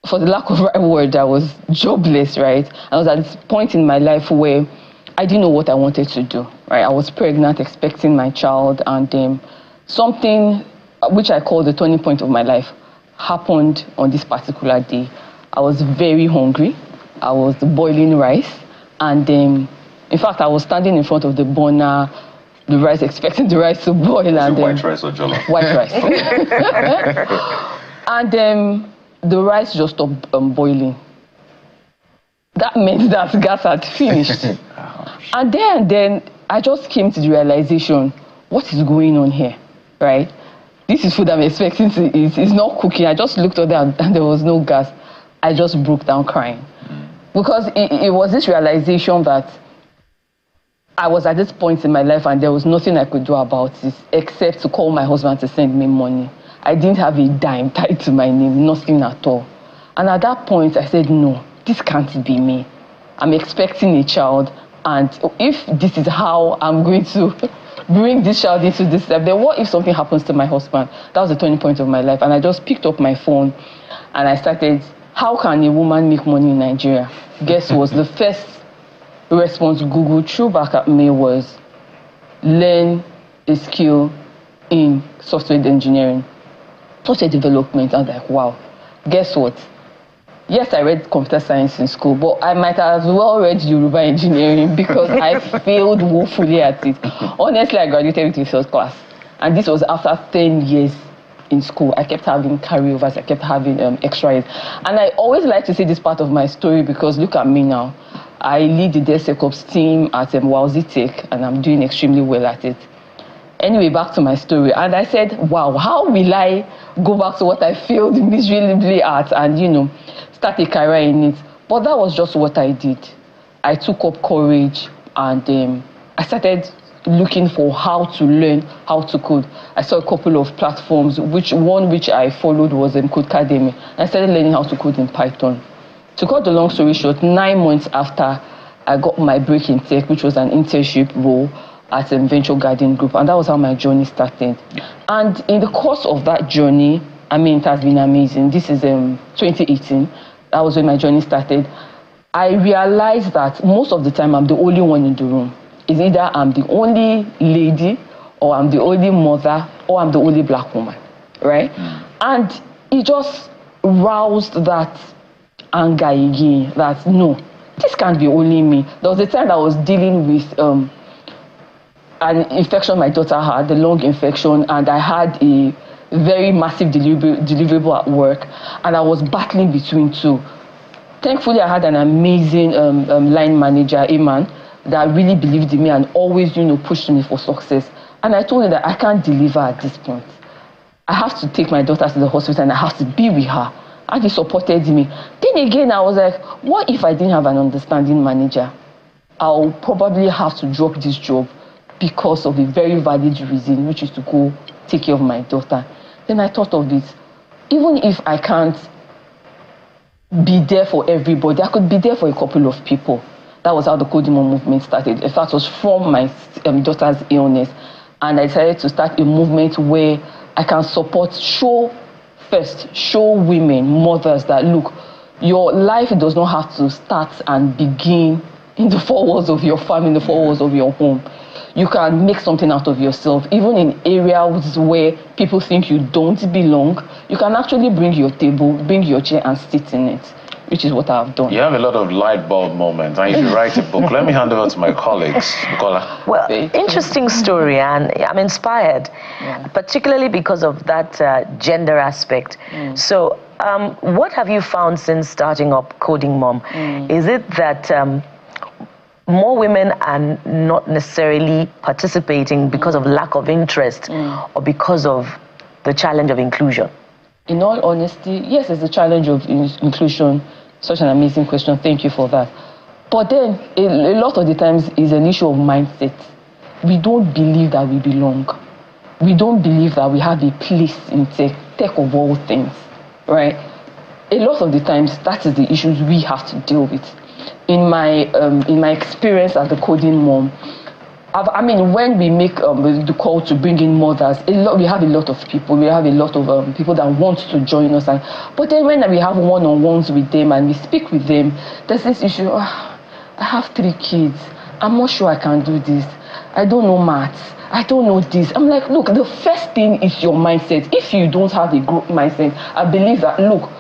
S9: for the lack of the right word, I was jobless, right? I was at this point in my life where I didn't know what I wanted to do, right? I was pregnant, expecting my child, and something which I call the turning point of my life happened on this particular day. I was very hungry. I was boiling rice, and in fact, I was standing in front of the burner, the rice, expecting the rice to boil. And
S1: white rice or jollof?
S9: White rice. And the rice just stopped boiling. That meant that gas had finished. And then I just came to the realization, what is going on here, right? This is food I'm expecting to eat. It's not cooking. I just looked at that and there was no gas. I just broke down crying. Because it was this realization that I was at this point in my life and there was nothing I could do about it except to call my husband to send me money. I didn't have a dime tied to my name, nothing at all. And at that point, I said, no, this can't be me. I'm expecting a child, and if this is how I'm going to bring this child into this life, then what if something happens to my husband? That was the turning point of my life. And I just picked up my phone and I started, how can a woman make money in Nigeria? Guess what? The first response Google threw back at me was, learn a skill in software engineering, software development. I was like, wow. Guess what? Yes, I read computer science in school, but I might as well read Yoruba engineering because I failed woefully at it. Honestly, I graduated with a first class. And this was after 10 years in school. I kept having carryovers, I kept having extra years. And I always like to see this part of my story because look at me now. I lead the DevSecOps team at Wowzy Tech, and I'm doing extremely well at it. Anyway, back to my story. And I said, wow, how will I go back to what I failed miserably at and, you know, start a career in it? But that was just what I did. I took up courage and I started looking for how to learn how to code. I saw a couple of platforms, which I followed was Codecademy. I started learning how to code in Python. To cut the long story short, 9 months after I got my break in tech, which was an internship role at Venture Garden Group, and that was how my journey started. And in the course of that journey, I mean, it has been amazing. This is 2018. That was when my journey started. I realized that most of the time I'm the only one in the room. It's either I'm the only lady, or I'm the only mother, or I'm the only black woman, right? And it just roused that anger again, that no, this can't be only me. There was a time that I was dealing with an infection my daughter had, the lung infection, and I had a very massive deliverable at work, and I was battling between two. Thankfully, I had an amazing line manager, Iman, that really believed in me and always, you know, pushed me for success. And I told her that I can't deliver at this point. I have to take my daughter to the hospital and I have to be with her. And he supported me. Then again, I was like, what if I didn't have an understanding manager? I'll probably have to drop this job because of a very valid reason, which is to go take care of my daughter. Then I thought of it. Even if I can't be there for everybody, I could be there for a couple of people. That was how the Coding Mom movement started. In fact, it was from my daughter's illness. And I decided to start a movement where I can support, show women, mothers that, look, your life does not have to start and begin in the four walls of your family, in the four walls of your home. You can make something out of yourself, even in areas where people think you don't belong. You can actually bring your table, bring your chair and sit in it, which is what I've done. You
S3: have a lot of light bulb moments, and if you write a book, let me hand over to my colleagues. Nicola.
S2: Well, interesting story, and I'm inspired, particularly because of that gender aspect. So, what have you found since starting up Coding Mom? Is it that more women are not necessarily participating because of lack of interest or because of the challenge of inclusion?
S9: In all honesty, yes, it's a challenge of inclusion. Such an amazing question. Thank you for that. But then, a lot of the times, it's an issue of mindset. We don't believe that we belong. We don't believe that we have a place in tech of all things, right? A lot of the times, that is the issues we have to deal with. In my experience as the Coding Mom, I mean, when we make the call to bring in mothers, we have a lot of people. We have a lot of people that want to join us. But then when we have one-on-ones with them and we speak with them, there's this issue, I have 3 kids. I'm not sure I can do this. I don't know maths. I don't know this. I'm like, look, the first thing is your mindset. If you don't have a growth mindset, I believe that, look,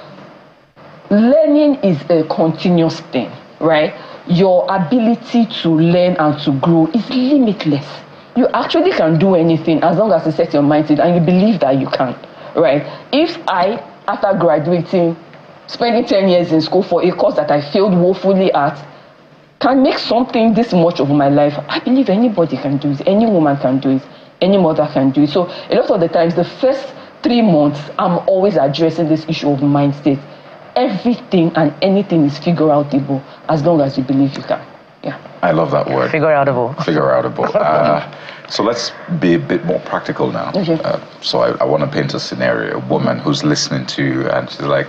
S9: learning is a continuous thing, right? Your ability to learn and to grow is limitless. You actually can do anything as long as you set your mindset and you believe that you can, right? If I, after graduating, spending 10 years in school for a course that I failed woefully at, can make something this much of my life, I believe anybody can do it. Any woman can do it. Any mother can do it. So a lot of the times, the first 3 months, I'm always addressing this issue of mindset. Everything and anything is figure-outable as long as you believe you can. Yeah.
S1: I love that word.
S2: Figure-outable.
S1: Figure-outable. So let's be a bit more practical now.
S9: Okay.
S1: So I want to paint a scenario. A woman who's listening to you and she's like,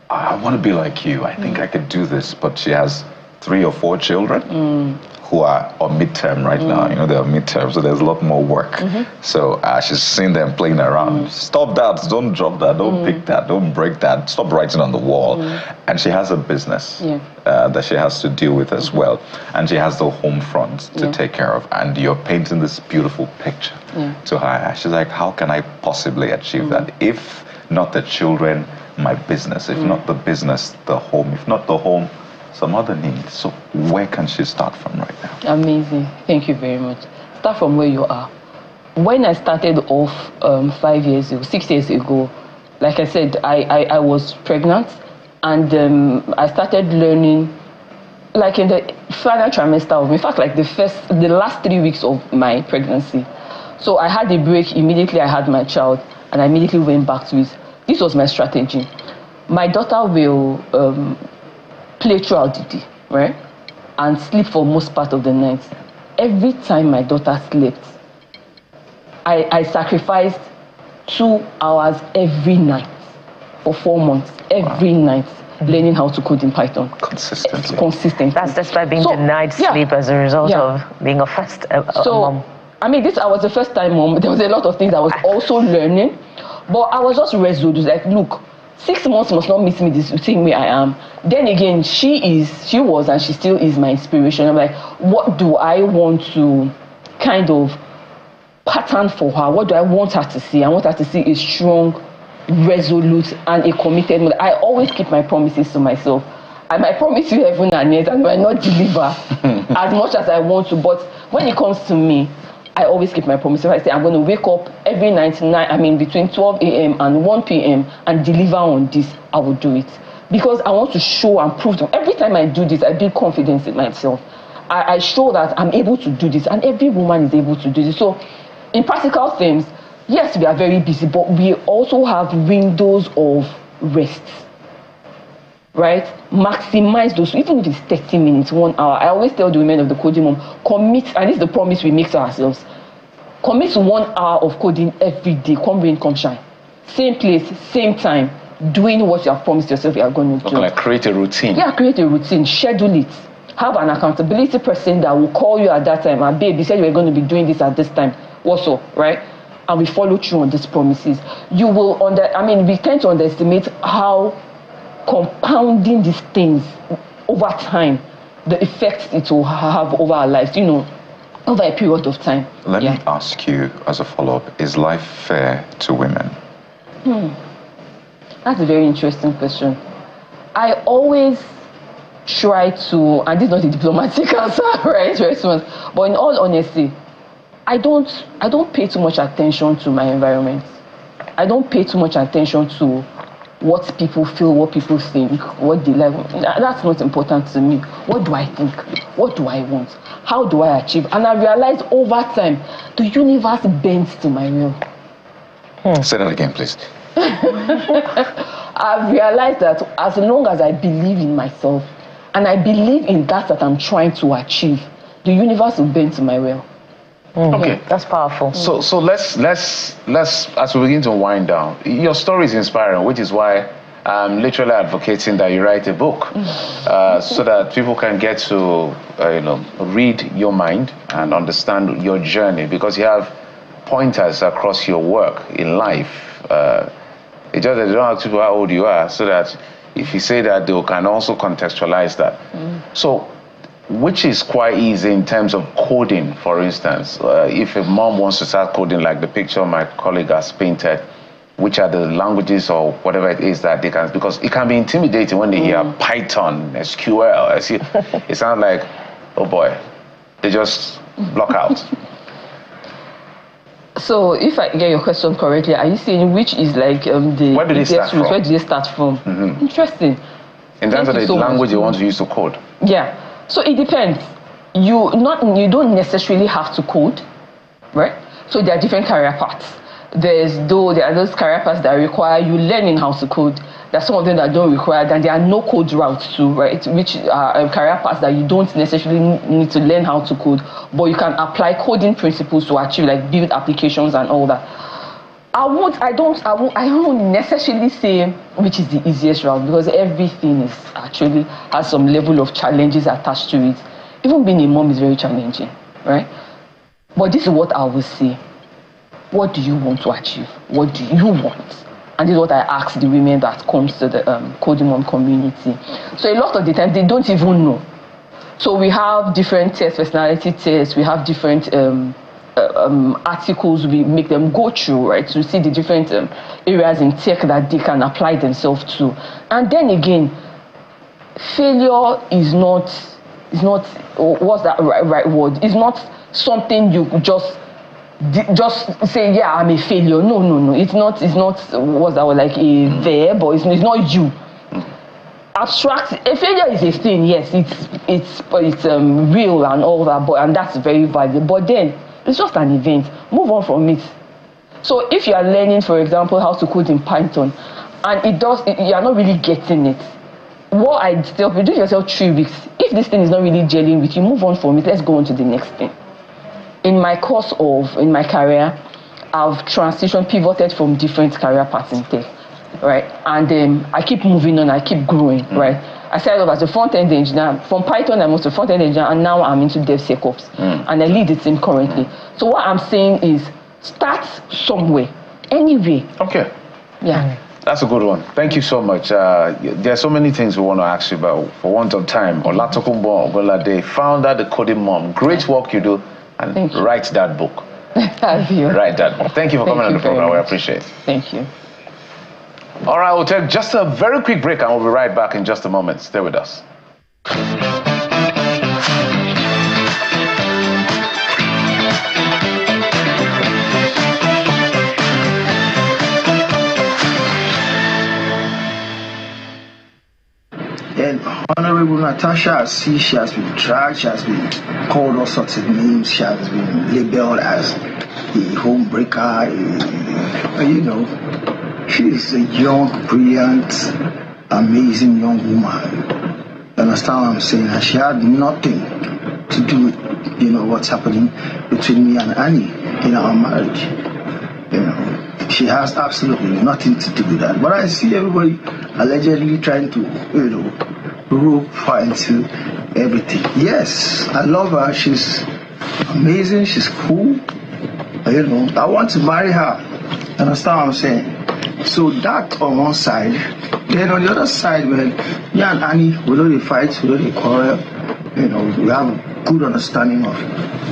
S1: I want to be like you. I think I could do this. But she has 3 or 4 children who are on midterm right now. You know, they're on midterm, so there's a lot more work. So she's seeing them playing around. Stop that, don't drop that, don't pick that, don't break that, stop writing on the wall. And she has a business that she has to deal with as well. And she has the home front to take care of. And you're painting this beautiful picture to her. She's like, how can I possibly achieve that? If not the children, my business. If not the business, the home. If not the home, some other needs. So where can she start from right now?
S9: Amazing. Thank you very much. Start from where you are. When I started off 5 years ago, 6 years ago, like I said, I was pregnant and I started learning like in the final trimester of, in fact, like the last 3 weeks of my pregnancy. So I had a break, immediately I had my child, and I immediately went back to it. This was my strategy. My daughter will play throughout the day, right? And sleep for most part of the night. Every time my daughter slept, I sacrificed 2 hours every night for 4 months, every night, learning how to code in Python. Consistently.
S2: That's despite being denied sleep as a result of being a first mom.
S9: I mean, I was the first time mom. There was a lot of things I was also learning, but I was just resolute. Like, look, 6 months must not miss me the same way I am. Then again, she was, and she still is my inspiration. I'm like, what do I want to kind of pattern for her? What do I want her to see? I want her to see a strong, resolute, and a committed mother. I always keep my promises to myself. I might promise you heaven and earth, and I might not deliver as much as I want to, but when it comes to me, I always keep my promise. If I say I'm going to wake up every night, between 12 a.m. and 1 p.m. and deliver on this, I will do it. Because I want to show and prove to them. Every time I do this, I build confidence in myself. I show that I'm able to do this, and every woman is able to do this. So, in practical things, yes, we are very busy, but we also have windows of rest. Right? Maximize those, even if it's 30 minutes, 1 hour. I always tell the women of the coding mom, commit, and this is the promise we make to ourselves. Commit to 1 hour of coding every day, come rain, come shine. Same place, same time, doing what you have promised yourself you are going to do.
S3: Like create a routine.
S9: Yeah, create a routine, schedule it. Have an accountability person that will call you at that time. And babe, you said you were going to be doing this at this time. What's up, right? And we follow through on these promises. You will, we tend to underestimate how compounding these things over time, the effects it will have over our lives, over a period of time.
S1: Let me ask you as a follow-up, is life fair to women?
S9: That's a very interesting question. I always try to, and this is not a diplomatic answer, right? But in all honesty, I don't pay too much attention to my environment. I don't pay too much attention to what people feel, what people think, what they like. That's not important to me. What do I think? What do I want? How do I achieve? And I realized over time, the universe bends to my will.
S1: Say that again, please.
S9: I've realized that as long as I believe in myself, and I believe in that I'm trying to achieve, the universe will bend to my will.
S3: Okay,
S2: that's powerful.
S3: So let's as we begin to wind down. Your story is inspiring, which is why I'm literally advocating that you write a book, so that people can get to read your mind and understand your journey, because you have pointers across your work in life. It's just that they don't ask people how old you are, so that if you say that, they can also contextualize that. So, which is quite easy in terms of coding, for instance. If a mom wants to start coding, like the picture my colleague has painted, which are the languages or whatever it is that they can, because it can be intimidating when they hear Python, SQL. It sounds like, oh boy, they just block out.
S9: So, if I get your question correctly, are you saying which is like
S3: where do they start from?
S9: Where do they start from? Interesting.
S3: In terms of the language you want to use to code.
S9: Yeah. So it depends. You don't necessarily have to code, right? So there are different career paths. There are those career paths that require you learning how to code. There are some of them that don't require, and there are no code routes too, right? Which are career paths that you don't necessarily need to learn how to code, but you can apply coding principles to achieve, like build applications and all that. I don't necessarily say which is the easiest route, because everything actually has some level of challenges attached to it. Even being a mom is very challenging, right? But this is what I will say. What do you want to achieve? What do you want? And this is what I ask the women that comes to the Coding Mom community. So a lot of the time, they don't even know. So we have different tests, personality tests, we have different articles we make them go through, right, to see the different areas in tech that they can apply themselves to. And then again, failure is not what's that right word? It's not something you just say, yeah, I'm a failure. No. It's not what's that word, like a verb, or it's not you. abstract. A failure is a thing, yes, it's real and all that, and that's very valid. But then it's just an event. Move on from it. So if you are learning, for example, how to code in Python, and you are not really getting it, what I tell you, do yourself 3 weeks. If this thing is not really gelling with you, move on from it. Let's go on to the next thing. In my career, I've pivoted from different career paths in tech, right? And I keep moving on, I keep growing, right? I started off as a front-end engineer. From Python, I moved to front-end engineer, and now I'm into DevSecOps, and I lead the team currently. So what I'm saying is, start somewhere, anyway.
S3: Okay.
S9: Yeah.
S3: That's a good one. Thank you so much. There are so many things we want to ask you about. For want of time, Olatokunbo Obolade, founder, The Coding Mom. Great work you do, and write that book.
S9: Thank you.
S3: Write that book. Thank you for coming on the program. We appreciate it.
S9: Thank you.
S3: All right, we'll take just a very quick break, and we'll be right back in just a moment. Stay with us.
S8: And Honorable Natasha, I see she has been dragged, she has been called all sorts of names, she has been labeled as the home breaker, you know. She is a young, brilliant, amazing young woman. You understand what I'm saying? And she had nothing to do with, you know, what's happening between me and Annie in our marriage. You know, she has absolutely nothing to do with that. But I see everybody allegedly trying to, you know, rope her into everything. Yes, I love her. She's amazing. She's cool. You know, I want to marry her. Understand what I'm saying? So that on one side. Then on the other side, when me and Annie, we don't fight, we don't quarrel. You know, we have a good understanding of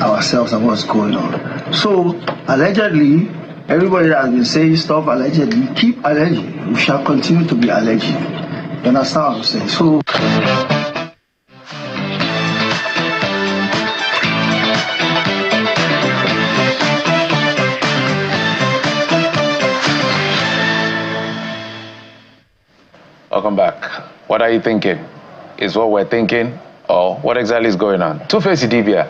S8: ourselves and what's going on. So allegedly, everybody that has been saying stuff allegedly, keep alleging. We shall continue to be alleging. You understand what I'm saying? So.
S3: Welcome back. What are you thinking? Is what we're thinking, or what exactly is going on? Two-Face Idibia,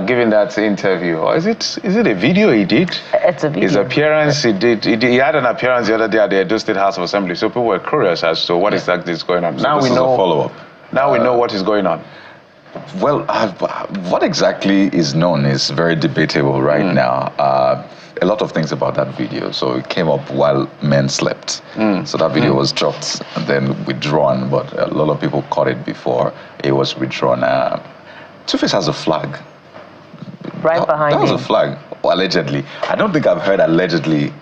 S3: giving that interview, or is it a video he did?
S2: It's a video.
S3: His appearance, he had an appearance the ottle day at the Edo State House of Assembly, so people were curious as to what exactly is going on.
S1: So now we know. A follow-up.
S3: Now we know what is going on.
S1: Well, what exactly is known is very debatable right now. A lot of things about that video. So it came up while men slept. So that video was dropped and then withdrawn, but a lot of people caught it before it was withdrawn. Two-Face has a flag.
S2: Right behind him.
S1: That was a flag, allegedly. I don't think I've heard allegedly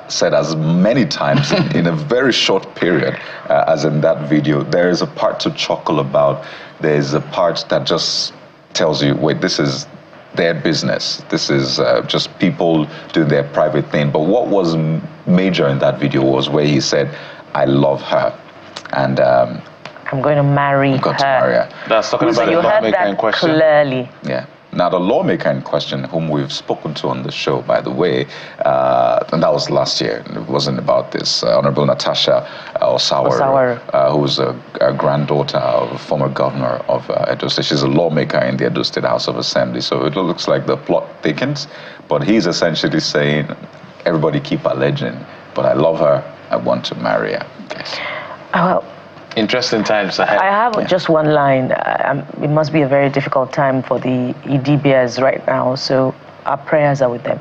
S1: said as many times in a very short period as in that video. There is a part to chuckle about. There is a part that just tells you, wait, this is their business. This is just people doing their private thing. But what was major in that video was where he said, I love her. And
S2: I'm going to marry her.
S3: That's talking about the lawmaker in question.
S2: Clearly.
S1: Yeah. Now, the lawmaker in question, whom we've spoken to on the show, by the way, and that was last year, it wasn't about this, Honorable Natasha Osawaru, who's a granddaughter of a former governor of Edo State. She's a lawmaker in the Edo State House of Assembly, so it looks like the plot thickens, but he's essentially saying, everybody keep alleging, but I love her, I want to marry her. Yes.
S2: Well,
S3: interesting times ahead.
S2: I have just one line. It must be a very difficult time for the Idibias right now, so our prayers are with them.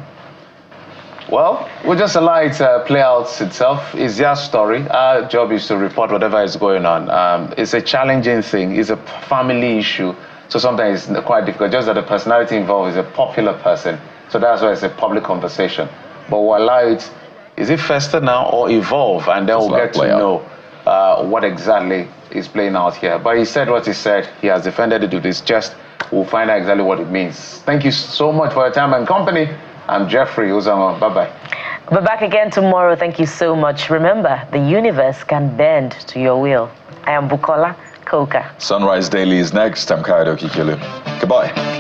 S3: Well, we'll just allow it to play out itself. It's their story. Our job is to report whatever is going on. It's a challenging thing. It's a family issue, so sometimes it's quite difficult. Just that the personality involved is a popular person, so that's why it's a public conversation. But we'll allow it. Is it fester now or evolve? And then we'll get to know what exactly is playing out here. But he said what he said. He has defended it with his chest. We'll find out exactly what it means. Thank you so much for your time and company. I'm Jeffrey Uzama. Bye-bye.
S2: We're back again tomorrow. Thank you so much. Remember, the universe can bend to your will. I am Bukola Koka.
S1: Sunrise Daily is next. I'm Kaido Kikilu. Goodbye.